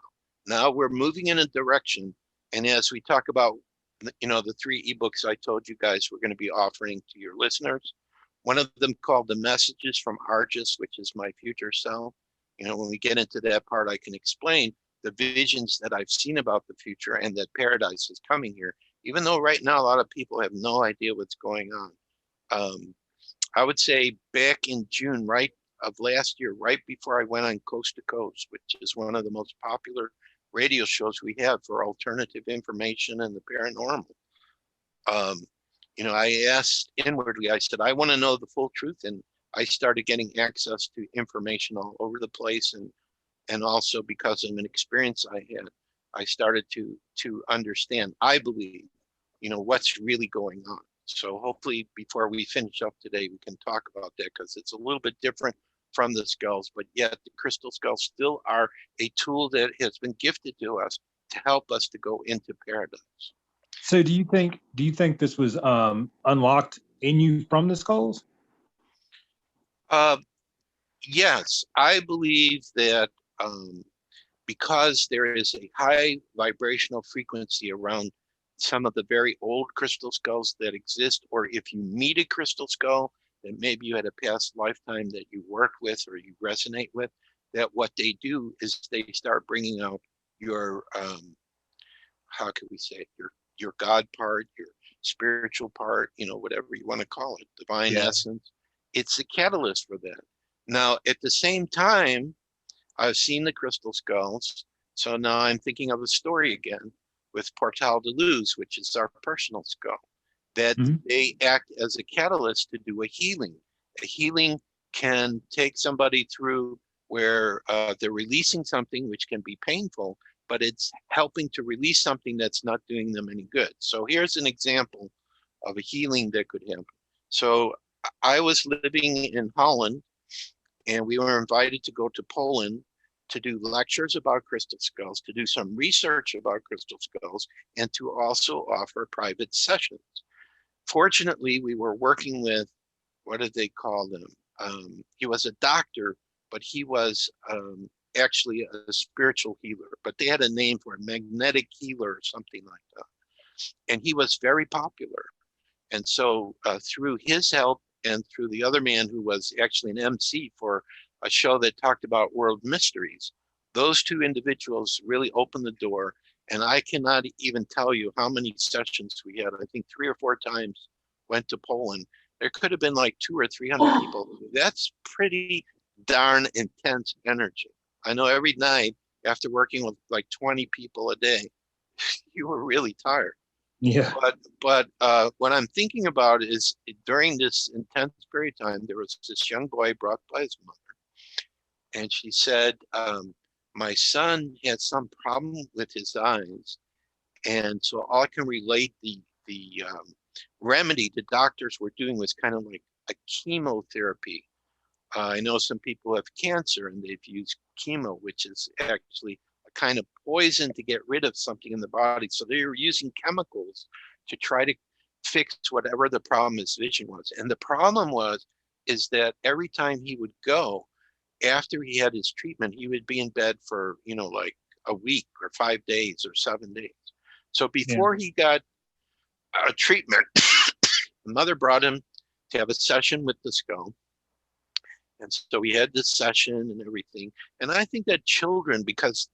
D: Now we're moving in a direction, and as we talk about the 3 ebooks I told you guys we're going to be offering to your listeners. One of them called The Messages from Argus, which is my future self. When we get into that part, I can explain. the visions that I've seen about the future and that paradise is coming here, even though right now a lot of people have no idea what's going on. I would say back in June, right, of last year, right before I went on Coast to Coast, which is one of the most popular radio shows we have for alternative information and the paranormal. You know, I asked inwardly, I said, I want to know the full truth. And I started getting access to information all over the place. And also because of an experience I had, I started to understand, I believe, you know, what's really going on. So hopefully before we finish up today, we can talk about that, because it's a little bit different from the skulls, but yet the crystal skulls still are a tool that has been gifted to us to help us to go into paradise.
C: So do you think this was unlocked in you from the skulls?
D: Yes, I believe that because there is a high vibrational frequency around some of the very old crystal skulls that exist, or if you meet a crystal skull that maybe you had a past lifetime that you work with or you resonate with, that what they do is they start bringing out your, how can we say it, your God part, your spiritual part, you know, whatever you want to call it, divine essence. It's a catalyst for that. Now, at the same time, I've seen the crystal skulls. So now I'm thinking of a story again with Portal de Luz, which is our personal skull, that they act as a catalyst to do a healing. A healing can take somebody through where they're releasing something which can be painful, but it's helping to release something that's not doing them any good. So here's an example of a healing that could happen. So I was living in Holland, and we were invited to go to Poland to do lectures about crystal skulls, to do some research about crystal skulls, and to also offer private sessions. Fortunately, we were working with, what did they call them? He was a doctor, but he was actually a spiritual healer, but they had a name for it, magnetic healer or something like that. And he was very popular. And so through his help and through the other man who was actually an MC for a show that talked about world mysteries, those two individuals really opened the door. And I cannot even tell you how many sessions we had. I think 3 or 4 times went to Poland. There could have been like 200 or 300 people. That's pretty darn intense energy. I know every night after working with like 20 people a day, you were really tired.
C: Yeah.
D: But what I'm thinking about is during this intense period of time, there was this young boy brought by his mother. And she said, my son had some problem with his eyes. And so all I can relate the remedy the doctors were doing was kind of like a chemotherapy. I know some people have cancer and they've used chemo, which is actually a kind of poison to get rid of something in the body. So they were using chemicals to try to fix whatever the problem his vision was. And the problem is that every time he would go, after he had his treatment, he would be in bed for, you know, like a week or 5 days or 7 days. So before he got a treatment, the mother brought him to have a session with the skull. And so we had this session and everything. And I think that children, because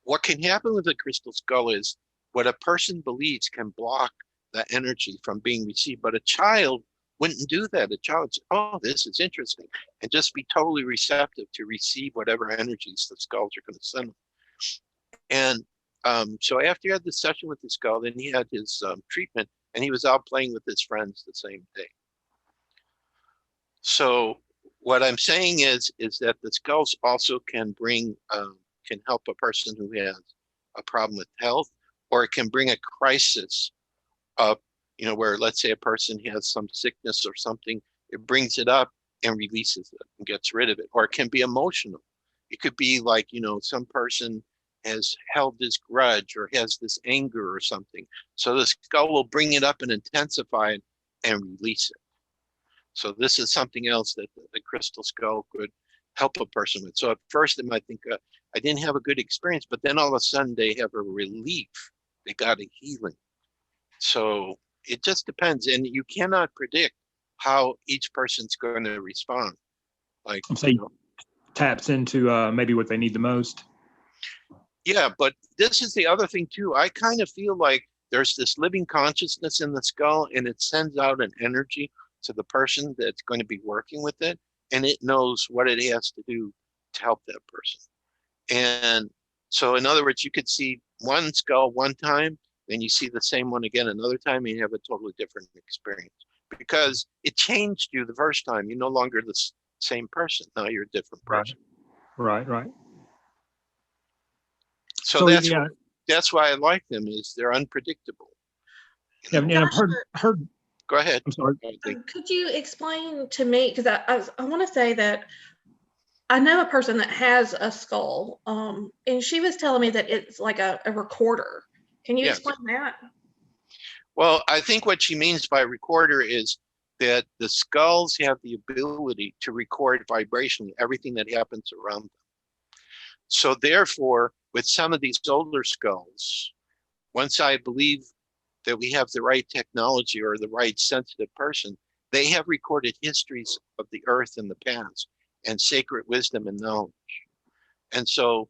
D: what can happen with a crystal skull is what a person believes can block the energy from being received. But a child wouldn't do that. A child says, oh, this is interesting, and just be totally receptive to receive whatever energies the skulls are going to send them. And so after he had the session with the skull, then he had his treatment, and he was out playing with his friends the same day. So what I'm saying is that the skulls also can bring, can help a person who has a problem with health, or it can bring a crisis up, you know, where let's say a person has some sickness or something, it brings it up and releases it and gets rid of it. Or it can be emotional. It could be like, you know, some person has held this grudge or has this anger or something. So the skull will bring it up and intensify it and release it. So this is something else that the crystal skull could help a person with. So at first they might think, I didn't have a good experience, but then all of a sudden they have a relief. They got a healing. So it just depends. And you cannot predict how each person's going to respond. Like,
C: So you know, taps into maybe what they need the most.
D: Yeah, but this is the other thing too. I kind of feel like there's this living consciousness in the skull, and it sends out an energy to the person that's going to be working with it, and it knows what it has to do to help that person. And so, in other words, you could see one skull one time, then you see the same one again another time, and you have a totally different experience because it changed you the first time. You're no longer the same person. Now you're a different person.
C: Right.
D: So that's why I like them, is they're unpredictable.
C: Yeah, and I've heard.
D: Go ahead.
C: I'm sorry.
B: Could you explain to me, because I want to say that I know a person that has a skull, and she was telling me that it's like a recorder. Can you explain that?
D: Well, I think what she means by recorder is that the skulls have the ability to record vibrationally everything that happens around them. So therefore, with some of these older skulls, once I believe that we have the right technology or the right sensitive person, they have recorded histories of the earth in the past and sacred wisdom and knowledge. And so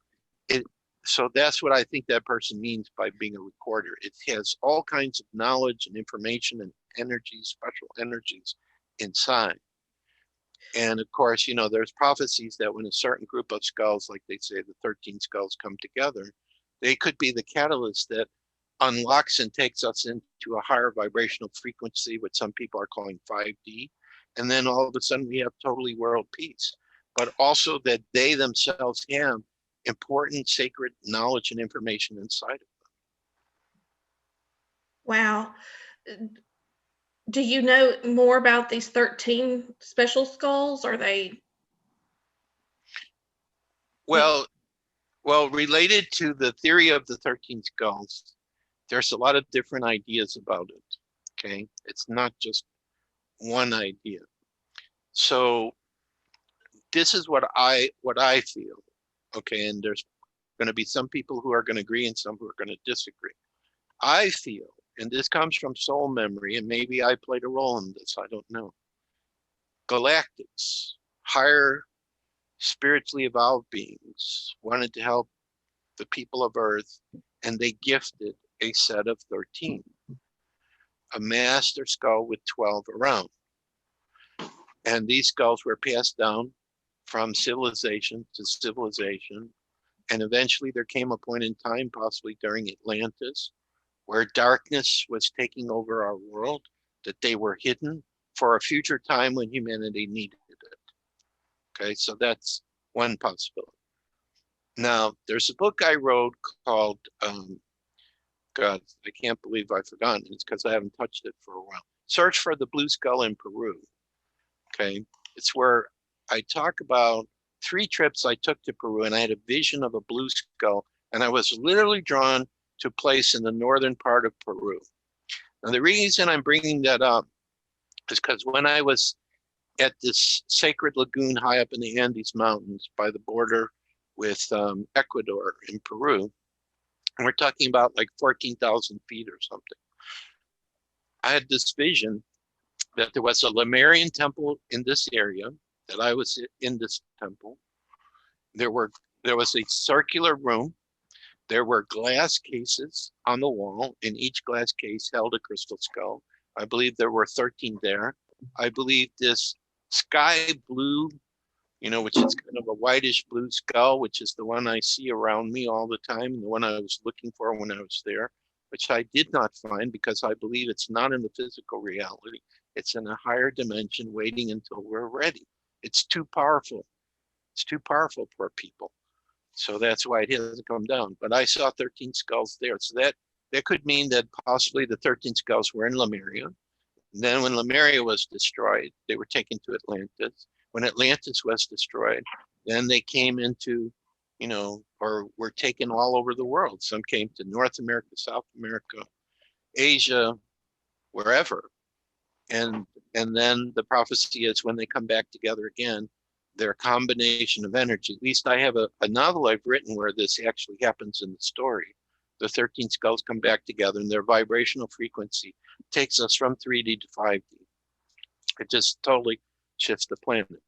D: that's what I think that person means by being a recorder. It has all kinds of knowledge and information and energies, special energies inside. And of course, there's prophecies that when a certain group of skulls, like they say, the 13 skulls come together, they could be the catalyst that unlocks and takes us into a higher vibrational frequency, what some people are calling 5D. And then all of a sudden we have totally world peace, but also that they themselves have important sacred knowledge and information inside of them.
B: Wow. Do you know more about these 13 special skulls? Are they?
D: Well, related to the theory of the 13 skulls, there's a lot of different ideas about it. Okay, it's not just one idea. So this is what I feel. Okay, and there's going to be some people who are going to agree and some who are going to disagree. I feel, and this comes from soul memory, and maybe I played a role in this, I don't know. Galactics, higher spiritually evolved beings, wanted to help the people of Earth, and they gifted a set of 13, a master skull with 12 around. And these skulls were passed down from civilization to civilization. And eventually there came a point in time, possibly during Atlantis, where darkness was taking over our world, that they were hidden for a future time when humanity needed it. Okay, so that's one possibility. Now, there's a book I wrote called, God, I can't believe I've forgotten. It's because I haven't touched it for a while. Search for the Blue Skull in Peru. Okay, it's where I talk about 3 trips I took to Peru, and I had a vision of a blue skull, and I was literally drawn to a place in the northern part of Peru. Now, the reason I'm bringing that up is because when I was at this sacred lagoon high up in the Andes Mountains by the border with Ecuador in Peru, and we're talking about like 14,000 feet or something, I had this vision that there was a Lemurian temple in this area, that I was in this temple. There was a circular room. There were glass cases on the wall. In each glass case held a crystal skull. I believe there were 13 there. I believe this sky blue, which is kind of a whitish blue skull, which is the one I see around me all the time, and the one I was looking for when I was there, which I did not find because I believe it's not in the physical reality. It's in a higher dimension waiting until we're ready. It's too powerful. It's too powerful for people. So that's why it hasn't come down. But I saw 13 skulls there. So that could mean that possibly the 13 skulls were in Lemuria. And then when Lemuria was destroyed, they were taken to Atlantis. When Atlantis was destroyed, then they came into, or were taken all over the world. Some came to North America, South America, Asia, wherever. And then the prophecy is when they come back together again, their combination of energy. At least I have a novel I've written where this actually happens in the story. The 13 skulls come back together and their vibrational frequency takes us from 3D to 5D. It just totally shifts the planet.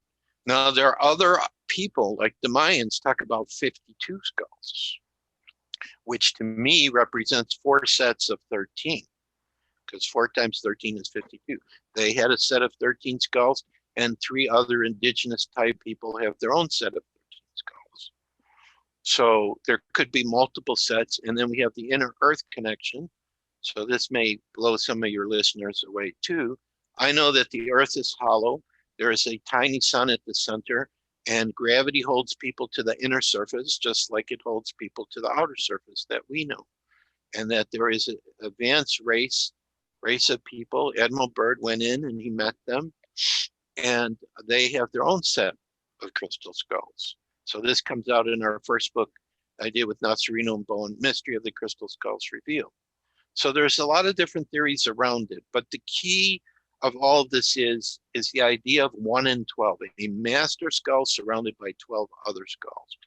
D: Now, there are other people, like the Mayans talk about 52 skulls. which to me represents 4 sets of 13, because 4 times 13 is 52. They had a set of 13 skulls, and 3 other indigenous type people have their own set of 13 skulls. So there could be multiple sets, and then we have the inner earth connection. So this may blow some of your listeners away too. I know that the earth is hollow. There is a tiny sun at the center, and gravity holds people to the inner surface, just like it holds people to the outer surface that we know. And that there is an advanced race of people. Admiral Byrd went in and he met them, and they have their own set of crystal skulls. So this comes out in our first book I did with Nasserino and Bowen, Mystery of the Crystal Skulls Revealed. So there's a lot of different theories around it, but the key of all of this is the idea of 1 in 12, a master skull surrounded by 12 other skulls.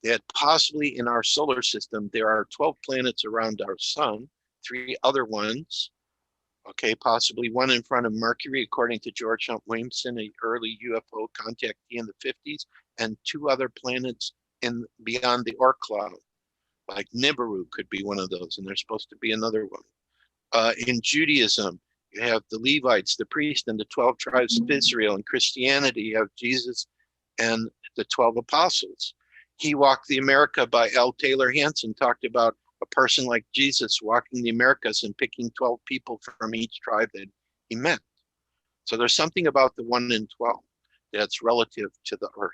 D: That possibly in our solar system, there are 12 planets around our sun, 3 other ones, okay, possibly 1 in front of Mercury, according to George Hunt Williamson, an early UFO contactee in the 50s, and 2 other planets beyond the Oort cloud, like Nibiru could be one of those, and there's supposed to be another one. In Judaism, you have the Levites, the priests, and the 12 tribes of Israel. In Christianity, you have Jesus and the 12 apostles. He Walked the America by L. Taylor Hansen talked about a person like Jesus walking the Americas and picking 12 people from each tribe that he met. So there's something about the 1 in 12 that's relative to the earth.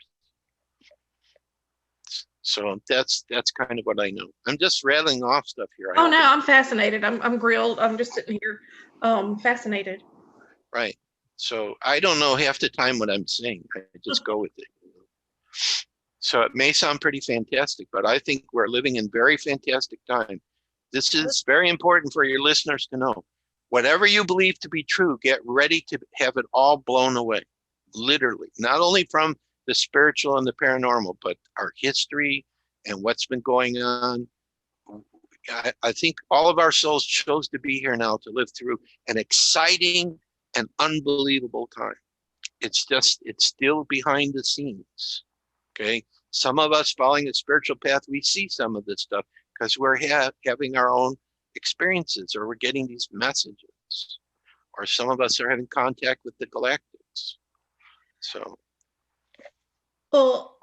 D: So that's kind of what I know. I'm just rattling off stuff here.
B: Oh no, I'm fascinated. I'm grilled. I'm just sitting here, fascinated.
D: Right. So I don't know half the time what I'm saying. I just go with it. So it may sound pretty fantastic, but I think we're living in very fantastic time. This is very important for your listeners to know. Whatever you believe to be true, get ready to have it all blown away. Literally, not only from the spiritual and the paranormal, but our history and what's been going on. I think all of our souls chose to be here now to live through an exciting and unbelievable time. It's still behind the scenes, okay? Some of us following a spiritual path, we see some of this stuff because we're having our own experiences, or we're getting these messages, or some of us are having contact with the galactics. So.
B: Well,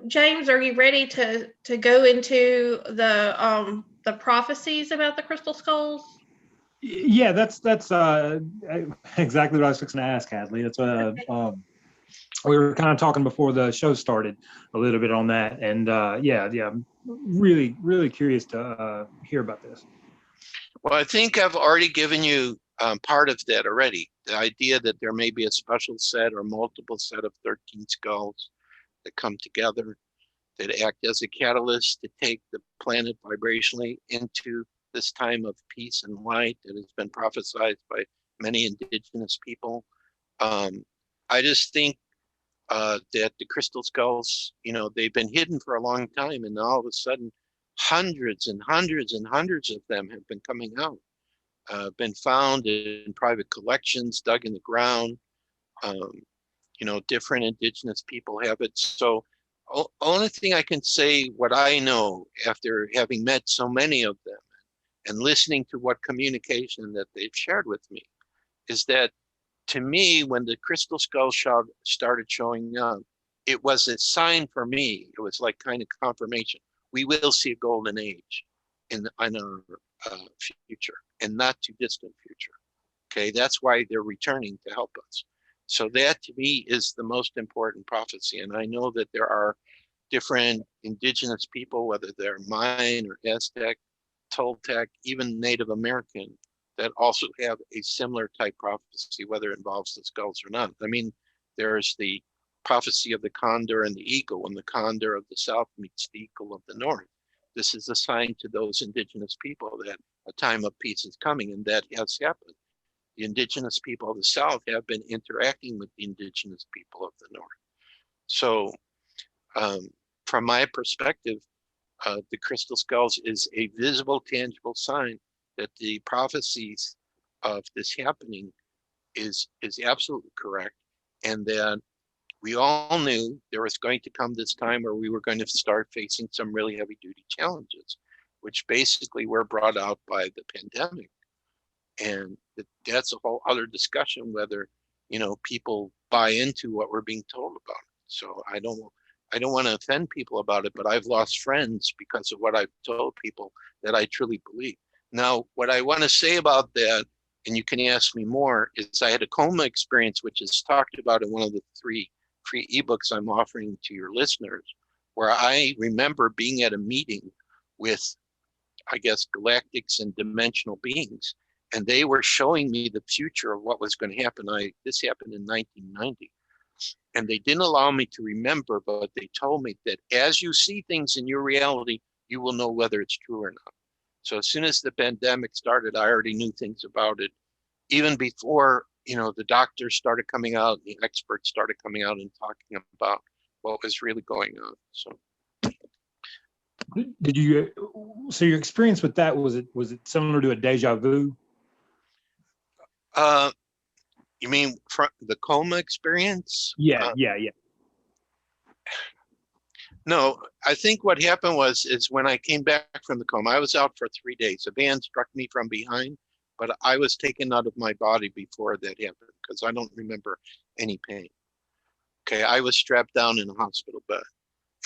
B: James, are you ready to go into the prophecies about the crystal skulls?
C: Yeah, that's exactly what I was fixing to ask, Hadley. That's what we were kind of talking before the show started a little bit on that, and yeah, I'm really curious to hear about this.
D: Well, I think I've already given you part of that already. The idea that there may be a special set or multiple set of 13 skulls that come together, that act as a catalyst to take the planet vibrationally into this time of peace and light that has been prophesied by many indigenous people. I just think that the crystal skulls, they've been hidden for a long time, and all of a sudden, hundreds and hundreds and hundreds of them have been coming out, been found in private collections, dug in the ground. Different indigenous people have it. So only thing I can say, what I know after having met so many of them and listening to what communication that they've shared with me, is that to me, when the crystal skull started showing up, it was a sign for me. It was like kind of confirmation. We will see a golden age in our future, and not too distant future. Okay, that's why they're returning to help us. So that to me is the most important prophecy. And I know that there are different indigenous people, whether they're Mayan or Aztec, Toltec, even Native American, that also have a similar type prophecy, whether it involves the skulls or not. I mean, there's the prophecy of the condor and the eagle, when the condor of the south meets the eagle of the north. This is a sign to those indigenous people that a time of peace is coming, and that has happened. The indigenous people of the south have been interacting with the indigenous people of the north. So from my perspective, the crystal skulls is a visible, tangible sign that the prophecies of this happening is absolutely correct, and that we all knew there was going to come this time where we were going to start facing some really heavy duty challenges. which basically were brought out by the pandemic. And that's a whole other discussion, whether, people buy into what we're being told about it. So I don't want to offend people about it, but I've lost friends because of what I've told people that I truly believe. Now, what I want to say about that, and you can ask me more, is I had a coma experience, which is talked about in one of the 3 free ebooks I'm offering to your listeners, where I remember being at a meeting with, I guess, galactics and dimensional beings, and they were showing me the future of what was going to happen. This happened in 1990. And they didn't allow me to remember, but they told me that as you see things in your reality, you will know whether it's true or not. So as soon as the pandemic started, I already knew things about it. Even before, the doctors started coming out, the experts started coming out and talking about what was really going on. So
C: so your experience with that, was it similar to a deja vu?
D: You mean the coma experience?
C: Yeah.
D: No, I think what happened is when I came back from the coma, I was out for 3 days. A van struck me from behind, but I was taken out of my body before that happened because I don't remember any pain. Okay, I was strapped down in a hospital bed,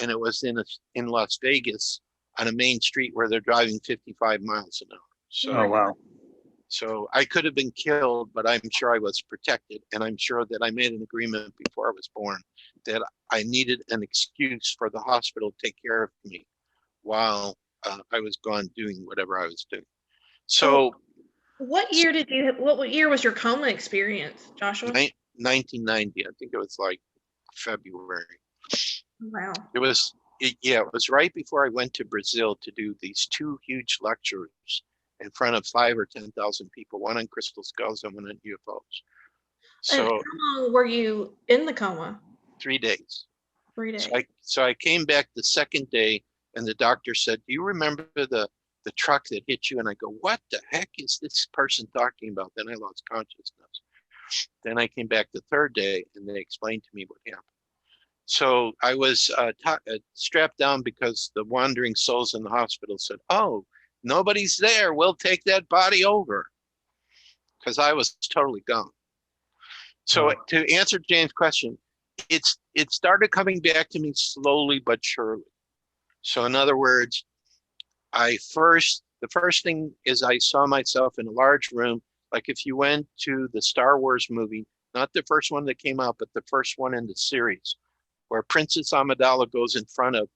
D: and it was in Las Vegas on a main street where they're driving 55 miles an hour. So,
C: Oh, wow.
D: So I could have been killed, but I'm sure I was protected. And I'm sure that I made an agreement before I was born that I needed an excuse for the hospital to take care of me while I was gone doing whatever I was doing. So
B: what year was your coma experience, Joshua?
D: 1990, I think it was like February.
B: Wow.
D: It was right before I went to Brazil to do these 2 huge lectures in front of 5,000 or 10,000 people, one on crystal skulls and one on UFOs. So
B: and how long were you in the coma?
D: 3 days.
B: 3 days.
D: So I came back the second day, and the doctor said, "Do you remember the truck that hit you?" And I go, "What the heck is this person talking about?" Then I lost consciousness. Then I came back the third day, and they explained to me what happened. So I was strapped down because the wandering souls in the hospital said, "Oh, nobody's there. We'll take that body over," because I was totally gone. So to answer James' question, it started coming back to me slowly but surely. So in other words, the first thing is I saw myself in a large room, like if you went to the Star Wars movie, not the first one that came out, but the first one in the series, where Princess Amidala goes in front of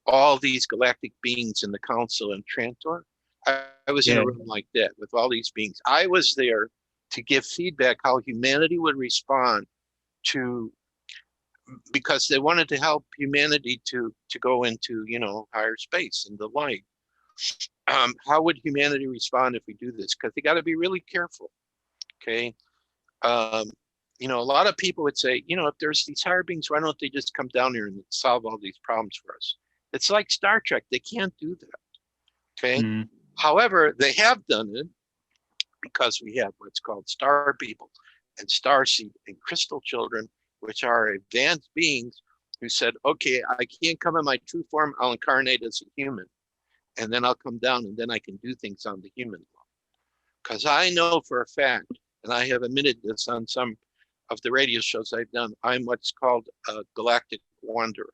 D: all these galactic beings in the council in Trantor. I was in a room like that with all these beings. I was there to give feedback how humanity would respond to, because they wanted to help humanity to go into, higher space and the light. How would humanity respond if we do this? Because they got to be really careful. Okay. A lot of people would say, if there's these higher beings, why don't they just come down here and solve all these problems for us? It's like Star Trek. They can't do that. Okay. Mm-hmm. However, they have done it because we have what's called star people and starseed and crystal children, which are advanced beings who said, okay, I can't come in my true form. I'll incarnate as a human, and then I'll come down, and then I can do things on the human level. Because I know for a fact, and I have admitted this on some of the radio shows I've done, I'm what's called a galactic wanderer,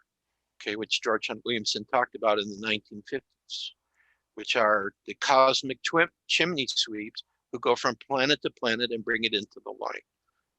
D: okay, which George Hunt Williamson talked about in the 1950s, which are the cosmic chimney sweeps who go from planet to planet and bring it into the light.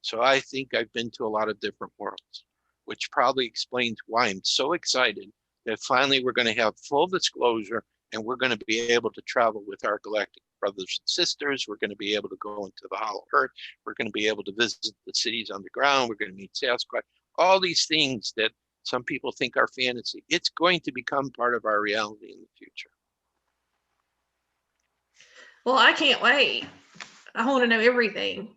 D: So I think I've been to a lot of different worlds, which probably explains why I'm so excited that finally we're going to have full disclosure, and we're going to be able to travel with our galactic brothers and sisters. We're going to be able to go into the hollow earth. We're going to be able to visit the cities underground. We're going to meet Sasquatch. All these things that some people think are fantasy. It's going to become part of our reality in the future.
B: Well, I can't wait. I want to know everything.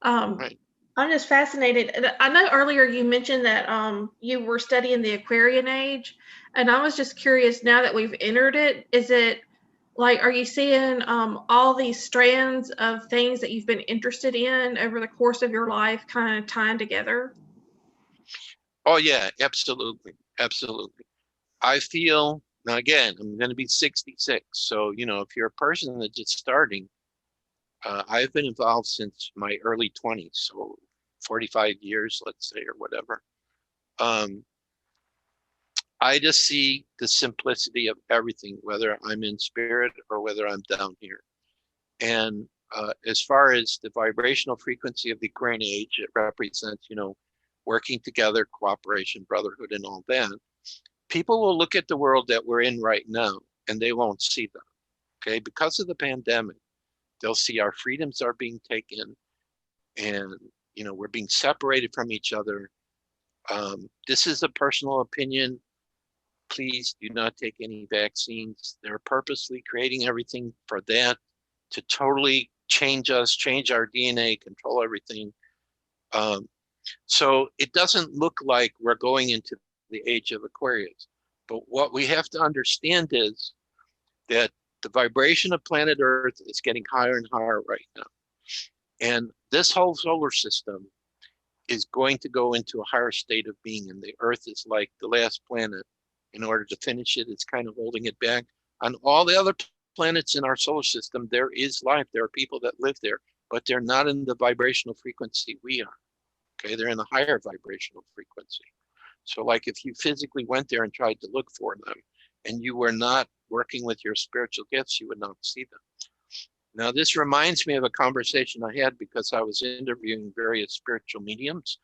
D: Right.
B: I'm just fascinated. I know earlier you mentioned that you were studying the Aquarian age, and I was just curious, now that we've entered it, is it like, are you seeing all these strands of things that you've been interested in over the course of your life kind of tying together?
D: Oh yeah, absolutely. Absolutely. I feel Now, again, I'm going to be 66. So, you know, if you're a person that's just starting, I've been involved since my early 20s, so 45 years, let's say, or whatever. I just see the simplicity of everything, whether I'm in spirit or whether I'm down here. And as far as the vibrational frequency of the Aquarian age, it represents, you know, working together, cooperation, brotherhood, and all that. People will look at the world that we're in right now, and they won't see that. Okay, because of the pandemic, they'll see our freedoms are being taken, and you know, we're being separated from each other. This is a personal opinion. Please do not take any vaccines. They're purposely creating everything for that, to totally change us, change our DNA, control everything. So it doesn't look like we're going into the age of Aquarius. But what we have to understand is that the vibration of planet Earth is getting higher and higher right now. And this whole solar system is going to go into a higher state of being. And the Earth is like the last planet. In order to finish it, it's kind of holding it back. On all the other planets in our solar system, there is life. There are people that live there, but they're not in the vibrational frequency we are. Okay, they're in a higher vibrational frequency. So like if you physically went there and tried to look for them and you were not working with your spiritual gifts, you would not see them. Now this reminds me of a conversation I had because I was interviewing various spiritual mediums,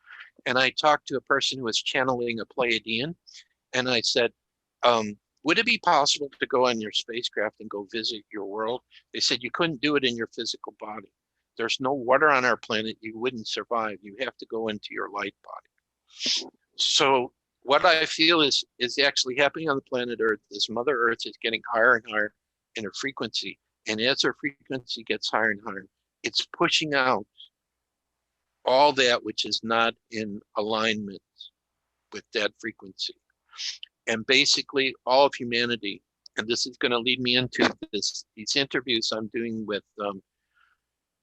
D: and I talked to a person who was channeling a Pleiadian, and I said, would it be possible to go on your spacecraft and go visit your world? They said you couldn't do it in your physical body. There's no water on our planet. You wouldn't survive. You have to go into your light body. So what I feel is actually happening on the planet Earth. This Mother Earth is getting higher and higher in her frequency. And as her frequency gets higher and higher, it's pushing out all that which is not in alignment with that frequency. And basically all of humanity, and this is going to lead me into these interviews I'm doing with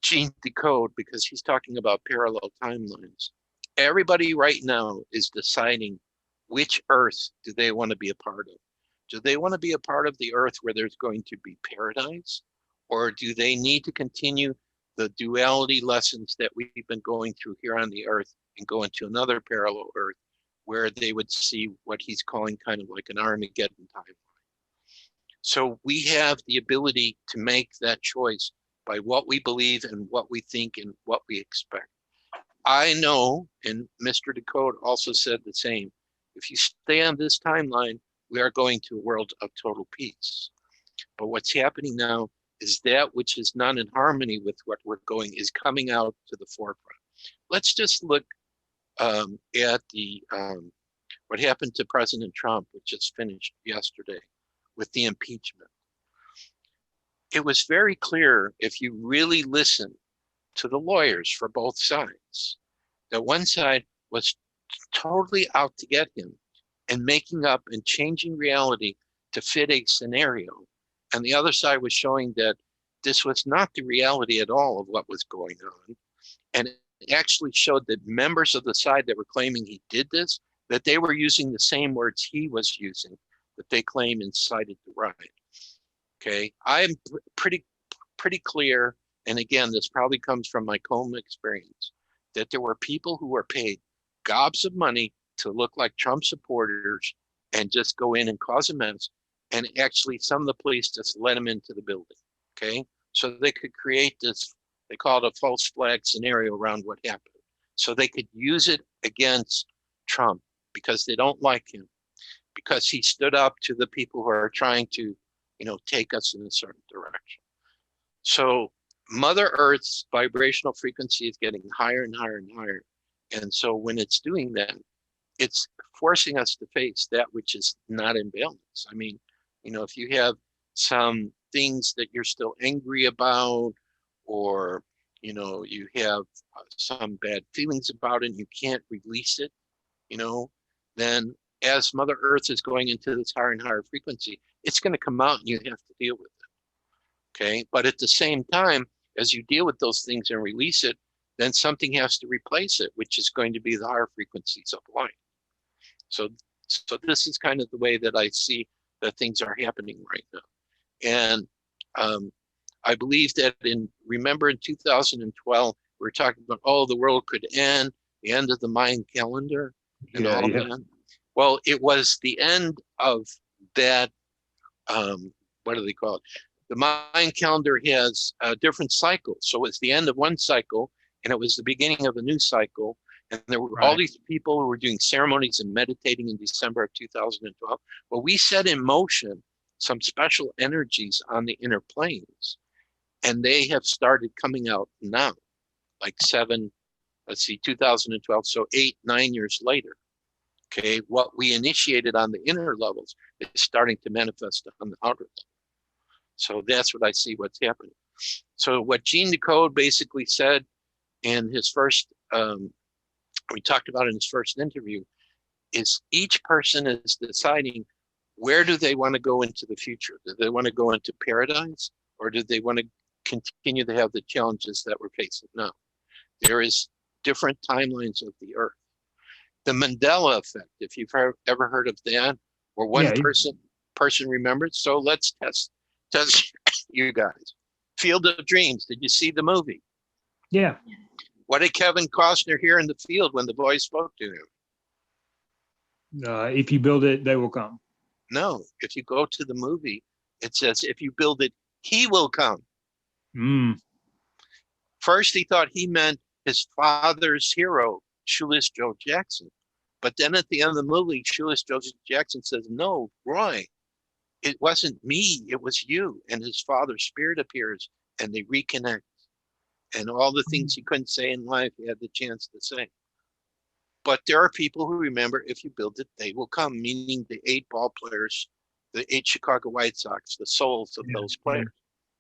D: Gene Decode, because he's talking about parallel timelines. Everybody right now is deciding which Earth do they want to be a part of. Do they want to be a part of the Earth where there's going to be paradise? Or do they need to continue the duality lessons that we've been going through here on the Earth and go into another parallel Earth where they would see what he's calling kind of like an Armageddon timeline? So we have the ability to make that choice by what we believe and what we think and what we expect. I know, and Mr. Decode also said the same, if you stay on this timeline, we are going to a world of total peace. But what's happening now is that which is not in harmony with what we're going is coming out to the forefront. Let's just look at the what happened to President Trump, which just finished yesterday with the impeachment. It was very clear, if you really listen to the lawyers for both sides, that one side was totally out to get him and making up and changing reality to fit a scenario. And the other side was showing that this was not the reality at all of what was going on. And it actually showed that members of the side that were claiming he did this, that they were using the same words he was using, that they claim incited the riot. Okay, I'm pretty clear, and again, this probably comes from my coma experience, that there were people who were paid gobs of money to look like Trump supporters and just go in and cause a mess. And actually some of the police just let them into the building, okay? So they could create this, they call it a false flag scenario around what happened. So they could use it against Trump because they don't like him, because he stood up to the people who are trying to, take us in a certain direction. So Mother Earth's vibrational frequency is getting higher and higher and higher. And so when it's doing that, it's forcing us to face that which is not in balance. I mean, if you have some things that you're still angry about, or, you have some bad feelings about it and you can't release it, then as Mother Earth is going into this higher and higher frequency, it's going to come out and you have to deal with it. Okay. But at the same time, as you deal with those things and release it, then something has to replace it, which is going to be the higher frequencies of light. So this is kind of the way that I see that things are happening right now. And I believe that remember in 2012, we were talking about, oh, the world could end, the end of the Mayan calendar and all that. Well, it was the end of that, what do they call it? The Mayan calendar has different cycles. So it's the end of one cycle, and it was the beginning of a new cycle. And there were all these people who were doing ceremonies and meditating in December of 2012. Well, we set in motion some special energies on the inner planes, and they have started coming out now, like 2012, so 8-9 years later. Okay, what we initiated on the inner levels is starting to manifest on the outer level. So that's what I see what's happening. So what Gene Decode basically said in his first, we talked about in his first interview, is each person is deciding where do they want to go into the future? Do they want to go into paradise, or do they want to continue to have the challenges that we're facing now? There is different timelines of the earth. The Mandela Effect, if you've ever heard of that, where one person remembers. So let's test you guys. Field of Dreams, did you see the movie?
C: Yeah.
D: What did Kevin Costner hear in the field when the voice spoke to him?
C: If you build it, they will come.
D: No, if you go to the movie, it says, if you build it, he will come. First, he thought he meant his father's hero, Shoeless Joe Jackson. But then at the end of the movie, Shoeless Joe Jackson says, no, Roy, it wasn't me, it was you. And his father's spirit appears and they reconnect. And all the things he couldn't say in life, he had the chance to say. But there are people who remember, if you build it, they will come, meaning the 8 ball players, the 8 Chicago White Sox, the souls of those players.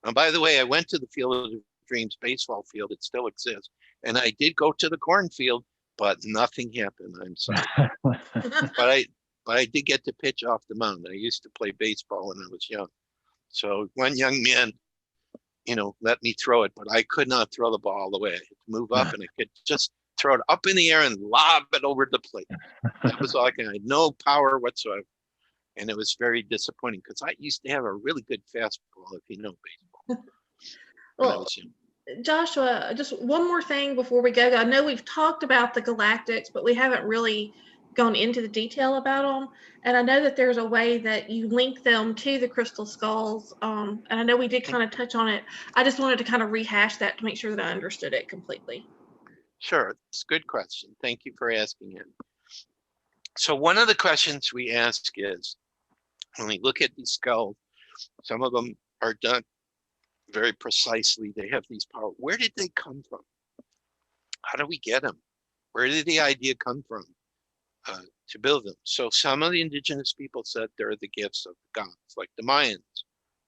D: And by the way, I went to the Field of Dreams baseball field. It still exists. And I did go to the cornfield, but nothing happened. I'm sorry. but I did get to pitch off the mound. I used to play baseball when I was young. So one young man, let me throw it, but I could not throw the ball all the way. I had to move up, and I could just throw it up in the air and lob it over the plate. That was all I could. I had no power whatsoever. And it was very disappointing because I used to have a really good fastball, if you know baseball.
B: Well, Joshua, just one more thing before we go. I know we've talked about the galactics, but we haven't really gone into the detail about them. And I know that there's a way that you link them to the crystal skulls. And I know we did kind of touch on it. I just wanted to kind of rehash that to make sure that I understood it completely.
D: Sure, it's a good question. Thank you for asking it. So one of the questions we ask is, when we look at these skulls, some of them are done very precisely. They have these powers. Where did they come from? How do we get them? Where did the idea come from to build them? So some of the indigenous people said they're the gifts of the gods, like the Mayans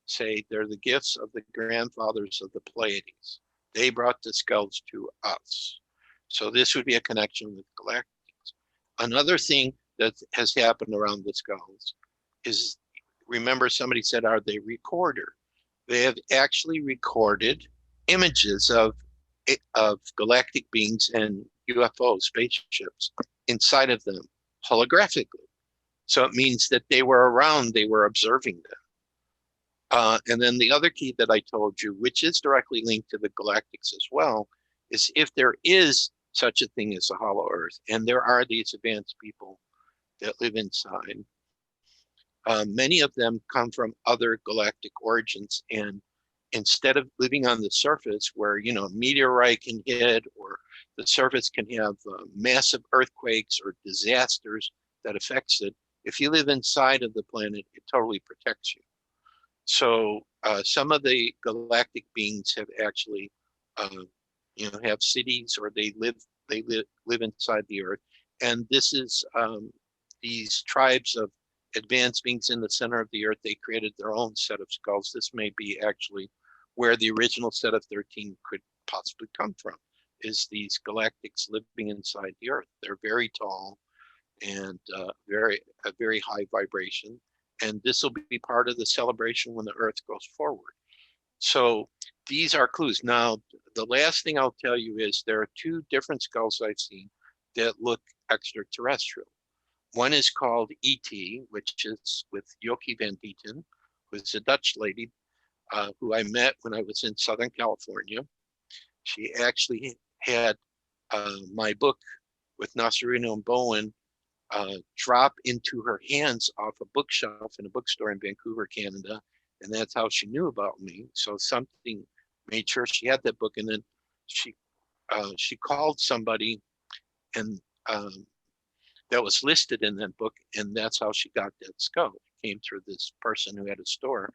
D: say they're the gifts of the grandfathers of the Pleiades. They brought the skulls to us. So this would be a connection with galactics. Another thing that has happened around the skulls is, remember somebody said, are they recorder? They have actually recorded images of galactic beings and UFOs, spaceships, inside of them holographically. So it means that they were around, they were observing them. And then the other key that I told you, which is directly linked to the galactics as well, is if there is such a thing as a hollow earth, and there are these advanced people that live inside, many of them come from other galactic origins, and instead of living on the surface where a meteorite can hit, or the surface can have massive earthquakes or disasters that affects it, if you live inside of the planet, it totally protects you. So some of the galactic beings have actually have cities, or they live inside the earth, and this is these tribes of advanced beings in the center of the earth. They created their own set of skulls. This may be actually where the original set of 13 could possibly come from, is these galactics living inside the earth. They're very tall and a very high vibration, and this will be part of the celebration when the earth goes forward. So these are clues. Now, the last thing I'll tell you is there are 2 different skulls I've seen that look extraterrestrial. One is called E.T., which is with Jokie van Dieten, who's a Dutch lady who I met when I was in Southern California. She actually had my book with Nasrino and Bowen drop into her hands off a bookshelf in a bookstore in Vancouver, Canada. And that's how she knew about me. So something made sure she had that book. And then she called somebody and that was listed in that book. And that's how she got that skull. It came through this person who had a store.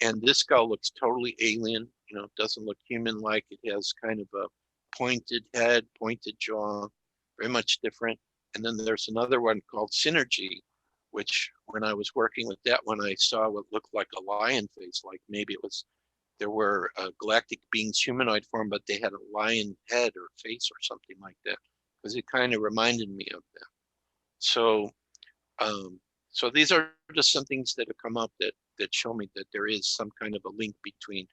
D: And this skull looks totally alien, you know, doesn't look human-like. It has kind of a pointed head, pointed jaw, very much different. And then there's another one called Synergy, which when I was working with that one, I saw what looked like a lion face, like maybe it was, there were galactic beings humanoid form, but they had a lion head or face or something like that, because it kind of reminded me of that. So, so these are just some things that have come up that show me that there is some kind of a link between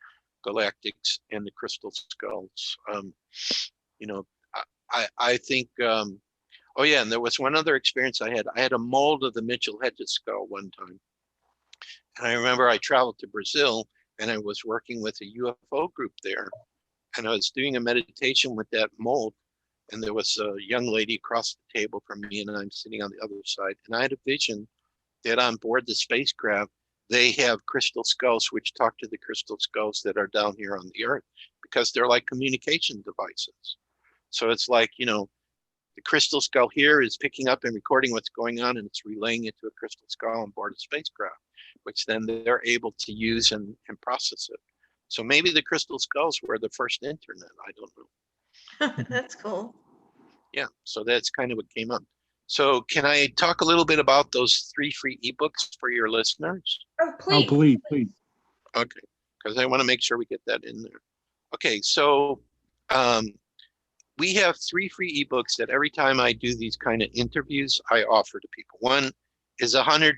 D: galactics and the crystal skulls. You know, I think, oh yeah, and there was one other experience I had. I had a mold of the Mitchell-Hedges skull one time. And I remember I traveled to Brazil and I was working with a UFO group there. And I was doing a meditation with that mold. And there was a young lady across the table from me and I'm sitting on the other side. And I had a vision that on board the spacecraft, they have crystal skulls which talk to the crystal skulls that are down here on the Earth, because they're like communication devices. So it's like, you know, the crystal skull here is picking up and recording what's going on, and it's relaying it to a crystal skull on board a spacecraft, which then they're able to use and process it. So maybe the crystal skulls were the first internet. I don't know.
B: That's cool.
D: Yeah, so that's kind of what came up. So can I talk a little bit about those 3 free ebooks for your listeners?
B: Oh, please.
C: Oh, please.
D: Okay, because I want to make sure we get that in there. Okay, so we have 3 free ebooks that every time I do these kind of interviews, I offer to people. One is a 100+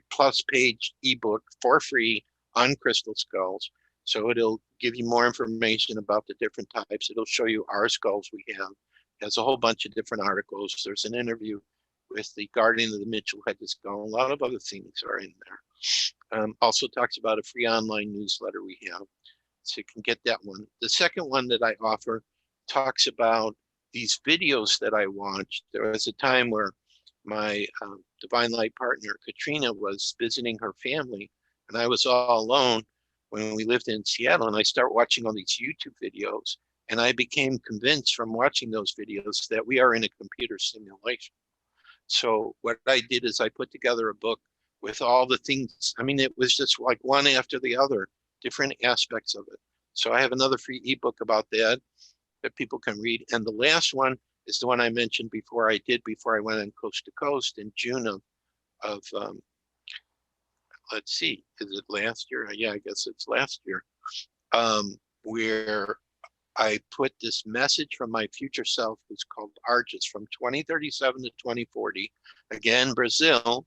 D: page ebook for free on crystal skulls. So it'll give you more information about the different types. It'll show you our skulls we have. It has a whole bunch of different articles. There's an interview with the guardian of the Mitchell-Hedges Skull. A lot of other things are in there. Also talks about a free online newsletter we have. So you can get that one. The second one that I offer talks about these videos that I watched. There was a time where my Divine Light partner, Katrina, was visiting her family, and I was all alone when we lived in Seattle, and I started watching all these YouTube videos, and I became convinced from watching those videos that we are in a computer simulation. So what I did is I put together a book with all the things. I mean, it was just like one after the other, different aspects of it. So I have another free ebook about that people can read. And the last one is the one I mentioned before I went on Coast to Coast in June of let's see, is it last year? Yeah, I guess it's last year, where I put this message from my future self, who's called Argus, from 2037 to 2040. Again, Brazil.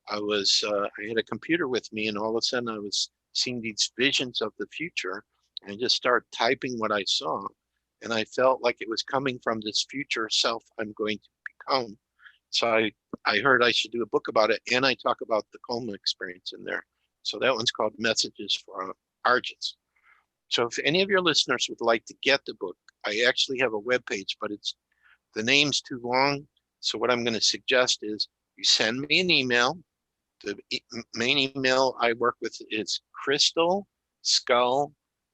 D: I had a computer with me, and all of a sudden I was seeing these visions of the future, and I just started typing what I saw. And I felt like it was coming from this future self I'm going to become. So I heard I should do a book about it, and I talk about the coma experience in there. So that one's called Messages for Argus. So if any of your listeners would like to get the book, I actually have a webpage, but the name's too long. So what I'm going to suggest is you send me an email. The main email I work with is Crystal Skull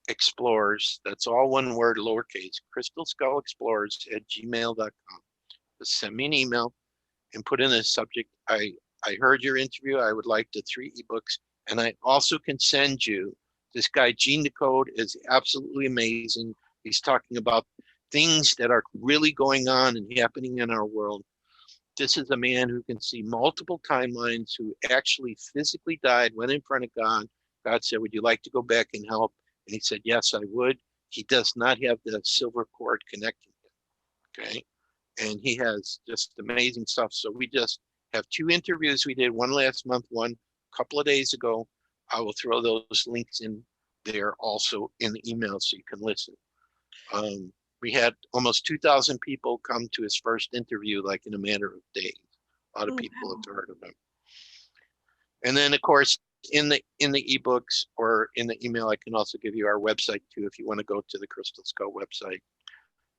D: Explorers. That's all one word, lowercase, Crystal Skull Explorers @gmail.com. Just send me an email and put in a subject. I heard your interview. I would like the 3 ebooks. And I also can send you, this guy, Gene Decode, is absolutely amazing. He's talking about things that are really going on and happening in our world. This is a man who can see multiple timelines, who actually physically died, went in front of God. God said, would you like to go back and help? And he said, yes, I would. He does not have the silver cord connecting him, okay? And he has just amazing stuff. So we just have 2 interviews. We did one last month, one a couple of days ago. I will throw those links in there also in the email so you can listen. We had almost 2,000 people come to his first interview, like in a matter of days. A lot of
B: Oh,
D: people
B: wow.
D: have heard of him. And then, of course, in the ebooks or in the email, I can also give you our website too. If you want to go to the Crystal Skull website,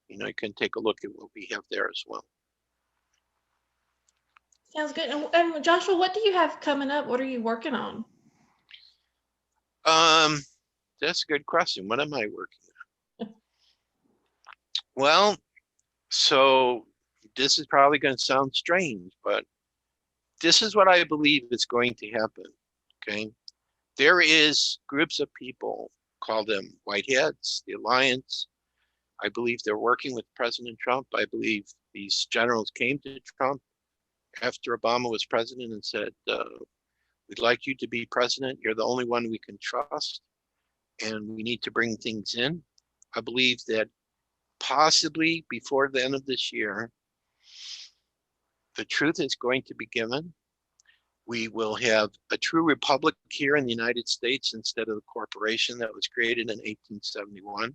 D: you know, you can take a look at what we have there as well.
B: Sounds good. And Joshua, what do you have coming up? What are you working on?
D: That's a good question. What am I working on? Well, so this is probably going to sound strange, but this is what I believe is going to happen. Okay. There is groups of people, call them Whiteheads, the Alliance. I believe they're working with President Trump. I believe these generals came to Trump after Obama was president and said, we'd like you to be president. You're the only one we can trust, and we need to bring things in. I believe that possibly before the end of this year, the truth is going to be given. We will have a true republic here in the United States instead of the corporation that was created in 1871.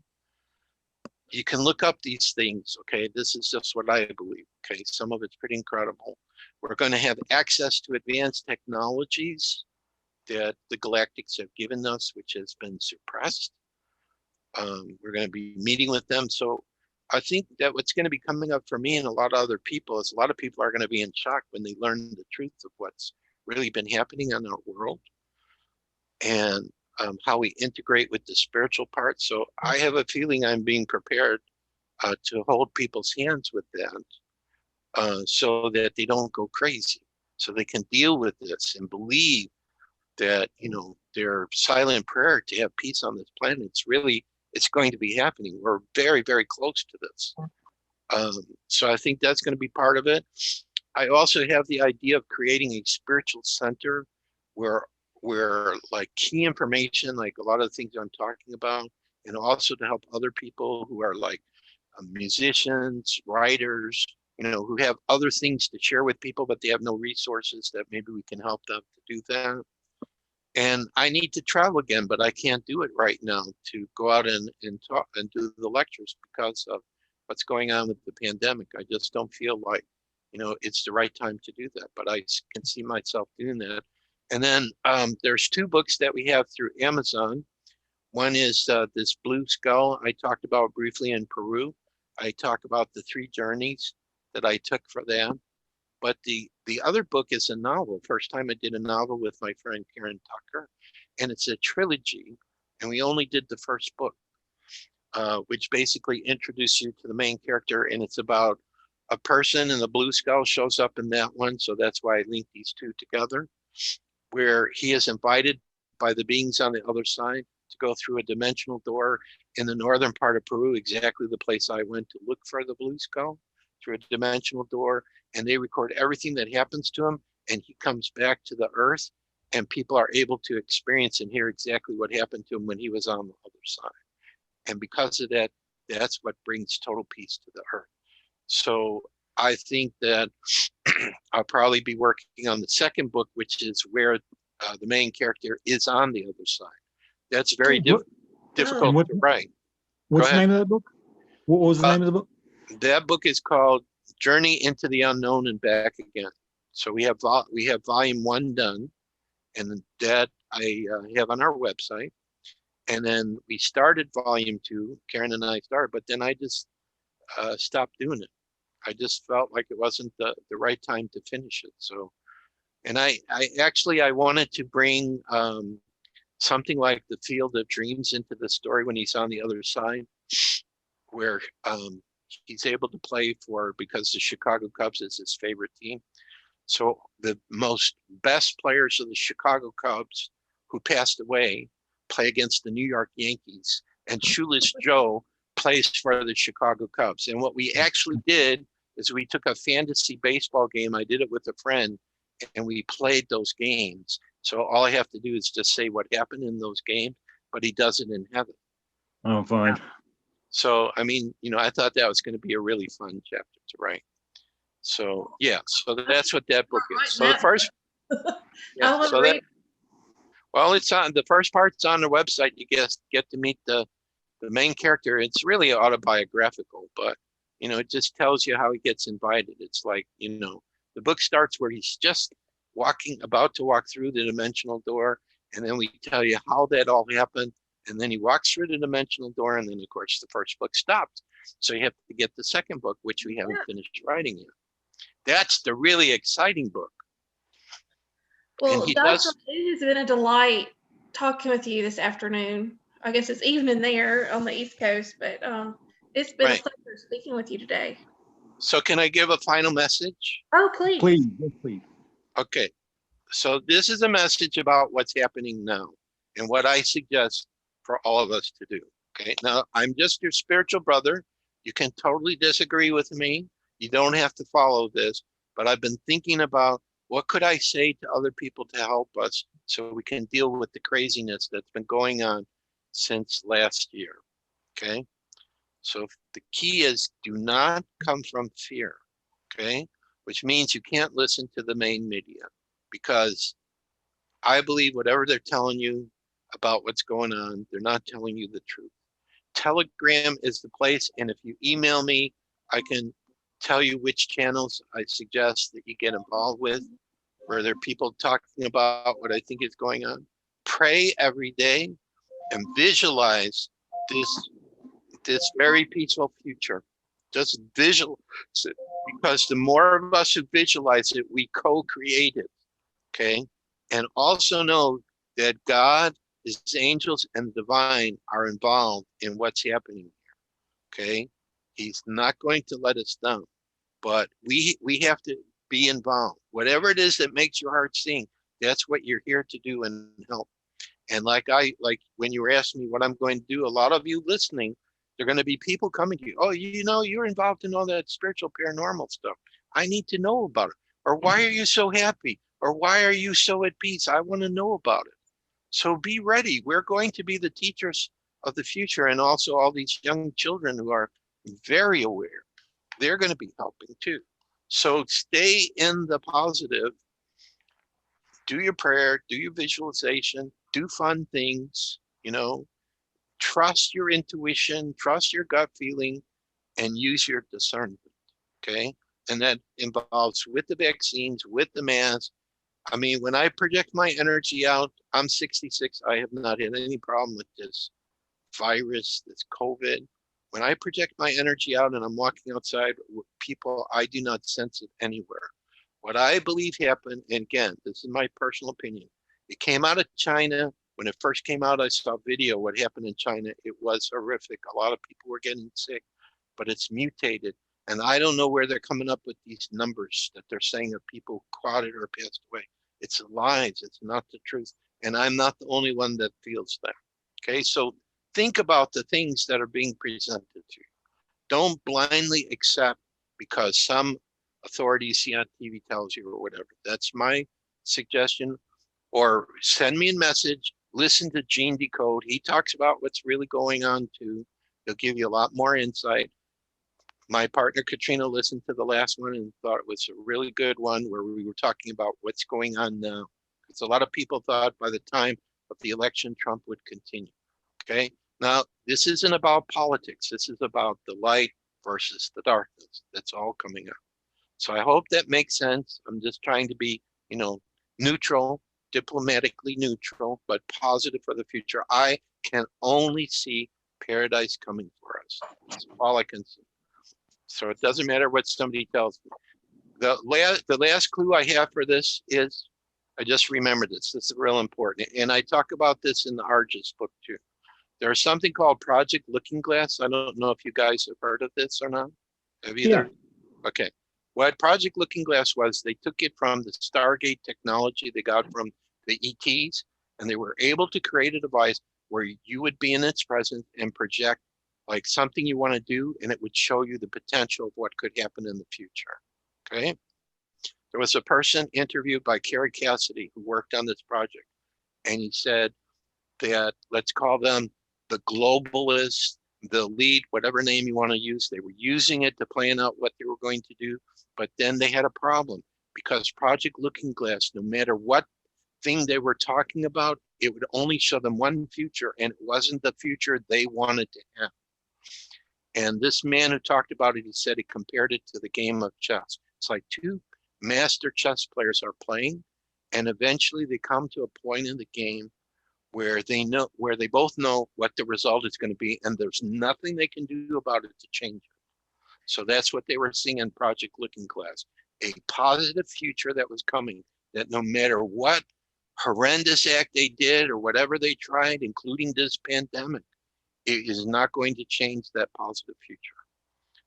D: You can look up these things, okay? This is just what I believe, okay? Some of it's pretty incredible. We're going to have access to advanced technologies that the galactics have given us, which has been suppressed. We're going to be meeting with them. So I think that what's going to be coming up for me and a lot of other people is a lot of people are going to be in shock when they learn the truth of what's really been happening in our world and how we integrate with the spiritual part. So I have a feeling I'm being prepared to hold people's hands with that so that they don't go crazy, so they can deal with this and believe that, you know, their silent prayer to have peace on this planet, it's going to be happening. We're very, very close to this. So I think that's going to be part of it. I also have the idea of creating a spiritual center where like key information, like a lot of the things I'm talking about, and also to help other people who are like musicians, writers, you know, who have other things to share with people, but they have no resources, that maybe we can help them to do that. And I need to travel again, but I can't do it right now to go out and talk and do the lectures because of what's going on with the pandemic. I just don't feel like, you know, it's the right time to do that, but I can see myself doing that. And then there's two books that we have through Amazon. One is this Blue Skull I talked about briefly in Peru. I talk about the 3 journeys that I took for that. But the other book is a novel. First time I did a novel with my friend Karen Tucker, and it's a trilogy. And we only did the first book, which basically introduces you to the main character. And it's about a person, and the Blue Skull shows up in that one. So that's why I linked these two together, where he is invited by the beings on the other side to go through a dimensional door in the northern part of Peru, exactly the place I went to look for the Blue Skull, through a dimensional door, and they record everything that happens to him, and he comes back to the earth, and people are able to experience and hear exactly what happened to him when he was on the other side. And because of that, that's what brings total peace to the earth. So I think that I'll probably be working on the second book, which is where the main character is on the other side. That's very difficult to write.
C: What's the name of that book? What was the name of the book?
D: That book is called Journey into the Unknown and Back Again. So we have volume 1 done, and that I have on our website. And then we started volume 2, Karen and I started, but then I just stopped doing it. I just felt like it wasn't the right time to finish it. So, and I wanted to bring something like the Field of Dreams into the story when he's on the other side, where he's able to play because the Chicago Cubs is his favorite team. So the most best players of the Chicago Cubs who passed away play against the New York Yankees, and Shoeless Joe plays for the Chicago Cubs. And what we actually did is we took a fantasy baseball game. I did it with a friend, and we played those games. So all I have to do is just say what happened in those games, but he does it in heaven.
C: Oh, fine.
D: So, I mean, you know, I thought that was going to be a really fun chapter to write. So, yeah, so that's what that book is. So the first,
B: yeah, so that,
D: well, it's on, the first part's on the website. You get to meet the main character. It's really autobiographical, but, you know, it just tells you how he gets invited. It's like, you know, The book starts where he's just about to walk through the dimensional door, and then we tell you how that all happened, and then he walks through the dimensional door, and then of course the first book stops. So you have to get the second book, which we haven't finished writing yet. That's the really exciting book.
B: Well,
D: he
B: Dr.
D: does.
B: It has been a delight talking with you this afternoon. I guess it's evening there on the East Coast, but it's been a pleasure speaking with you today.
D: So can I give a final message?
B: Oh, please.
C: Please, yes, please.
D: Okay. So this is a message about what's happening now and what I suggest for all of us to do. Okay. Now, I'm just your spiritual brother. You can totally disagree with me. You don't have to follow this, but I've been thinking about what could I say to other people to help us so we can deal with the craziness that's been going on since last year. Okay. So the key is do not come from fear. Okay. Which means you can't listen to the main media, because I believe whatever they're telling you about what's going on, they're not telling you the truth. Telegram is the place, and if you email me, I can tell you which channels I suggest that you get involved with, where there are people talking about what I think is going on. Pray every day and visualize this very peaceful future. Just visualize it, because the more of us who visualize it, we co-create it. Okay. And also know that God, his angels, and the divine are involved in what's happening here. Okay. He's not going to let us down, but we have to be involved. Whatever it is that makes your heart sing, that's what you're here to do and help. And like when you were asking me what I'm going to do, a lot of you listening, there are going to be people coming to you. Oh, you know, you're involved in all that spiritual paranormal stuff. I need to know about it. Or why are you so happy? Or why are you so at peace? I want to know about it. So be ready. We're going to be the teachers of the future, and also all these young children who are very aware. They're going to be helping too. So stay in the positive. Do your prayer, do your visualization, do fun things, you know, trust your intuition, trust your gut feeling, and use your discernment, okay? And that involves with the vaccines, with the masks. I mean, when I project my energy out, I'm 66, I have not had any problem with this virus, this COVID. When I project my energy out and I'm walking outside with people, I do not sense it anywhere. What I believe happened, and again, this is my personal opinion, it came out of China. When it first came out, I saw video, what happened in China. It was horrific. A lot of people were getting sick, but it's mutated. And I don't know where they're coming up with these numbers that they're saying of people caught it or passed away. It's lies, it's not the truth. And I'm not the only one that feels that. Okay, so think about the things that are being presented to you. Don't blindly accept because some authority you see on TV tells you or whatever. That's my suggestion. Or send me a message, listen to Gene Decode. He talks about what's really going on too. He'll give you a lot more insight. My partner Katrina listened to the last one and thought it was a really good one, where we were talking about what's going on now. Because a lot of people thought by the time of the election, Trump would continue. Okay, now this isn't about politics. This is about the light versus the darkness. That's all coming up. So I hope that makes sense. I'm just trying to be, you know, neutral, diplomatically neutral, but positive for the future. I can only see paradise coming for us. That's all I can see. So it doesn't matter what somebody tells me. The last clue I have for this is, I just remembered this. This is real important. And I talk about this in the Argus book too. There's something called Project Looking Glass. I don't know if you guys have heard of this or not. Have you?
C: Yeah.
D: Okay. What Project Looking Glass was, they took it from the Stargate technology they got from the ETs, and they were able to create a device where you would be in its presence and project like something you want to do, and it would show you the potential of what could happen in the future. Okay. There was a person interviewed by Kerry Cassidy who worked on this project, and he said that, let's call them the globalists, the elite, whatever name you want to use, they were using it to plan out what they were going to do. But then they had a problem, because Project Looking Glass, no matter what thing they were talking about, it would only show them one future, and it wasn't the future they wanted to have. And this man who talked about it, he said he compared it to the game of chess. It's like two master chess players are playing, and eventually they come to a point in the game where they both know what the result is going to be, and there's nothing they can do about it to change it. So that's what they were seeing in Project Looking Glass, a positive future that was coming, that no matter what horrendous act they did or whatever they tried, including this pandemic, it is not going to change that positive future.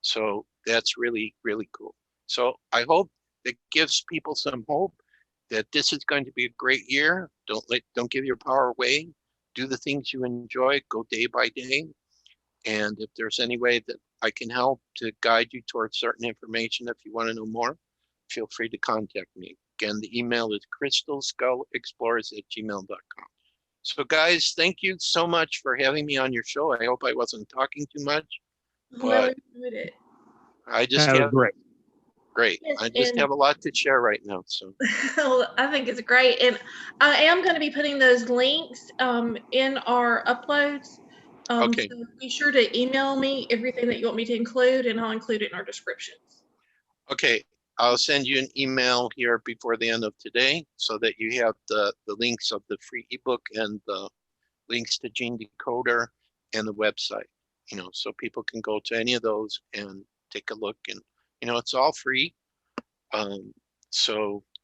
D: So that's really, really cool. So I hope it gives people some hope that this is going to be a great year. Don't give your power away. Do the things you enjoy, go day by day. And if there's any way that I can help to guide you towards certain information, if you want to know more, feel free to contact me. Again, the email is crystalskullexplorers@gmail.com. So guys, thank you so much for having me on your show. I hope I wasn't talking too much,
B: No,
D: but
B: we did it.
D: I just
C: That was
D: have
C: great.
B: Yes,
D: I just
B: and-
D: have a lot to share right now. So
B: Well, I think it's great. And I am going to be putting those links in our uploads.
D: Okay.
B: So be sure to email me everything that you want me to include, and I'll include it in our descriptions.
D: Okay, I'll send you an email here before the end of today so that you have the links of the free ebook and the links to Gene Decoder and the website, so people can go to any of those and take a look, and it's all free. And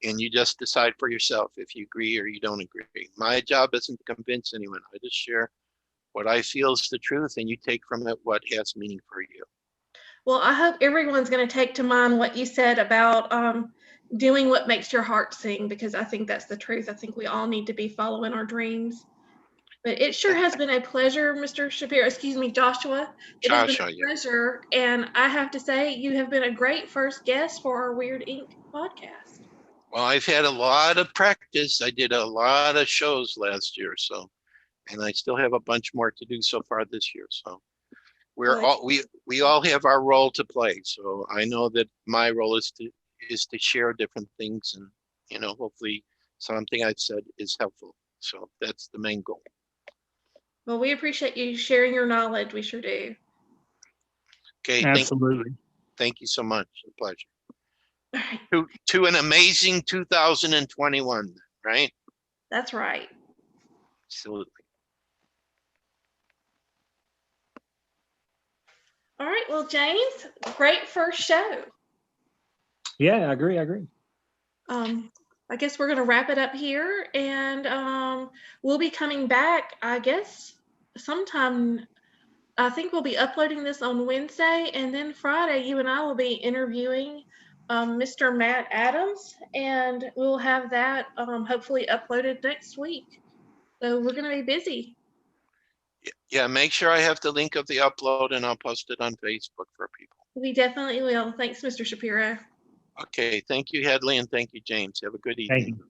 D: you just decide for yourself if you agree or you don't agree. My job isn't to convince anyone. I just share what I feel is the truth, and you take from it what has meaning for you.
B: Well, I hope everyone's going to take to mind what you said about doing what makes your heart sing, because I think that's the truth. I think we all need to be following our dreams. But it sure has been a pleasure, Mr. Shapiro, Joshua. It has been a pleasure. And I have to say, you have been a great first guest for our Wyrd Ink podcast.
D: Well, I've had a lot of practice. I did a lot of shows last year, and I still have a bunch more to do so far this year. So we all have our role to play. So I know that my role is to share different things, and hopefully something I've said is helpful. So that's the main goal.
B: Well, we appreciate you sharing your knowledge. We sure do.
D: Okay.
C: Absolutely.
D: Thank you so much. A pleasure.
B: All right.
D: To an amazing 2021, right?
B: That's right.
D: Absolutely.
B: All right. Well, James, great first show.
C: Yeah, I agree.
B: I guess we're going to wrap it up here, and we'll be coming back, I guess, sometime. I think we'll be uploading this on Wednesday, and then Friday, you and I will be interviewing Mr. Matt Adams, and we'll have that hopefully uploaded next week. So we're going to be busy.
D: Yeah, make sure I have the link of the upload, and I'll post it on Facebook for people.
B: We definitely will. Thanks, Mr. Shapiro.
D: Okay, thank you, Hadley, and thank you, James. Have a good evening.
C: Thank you.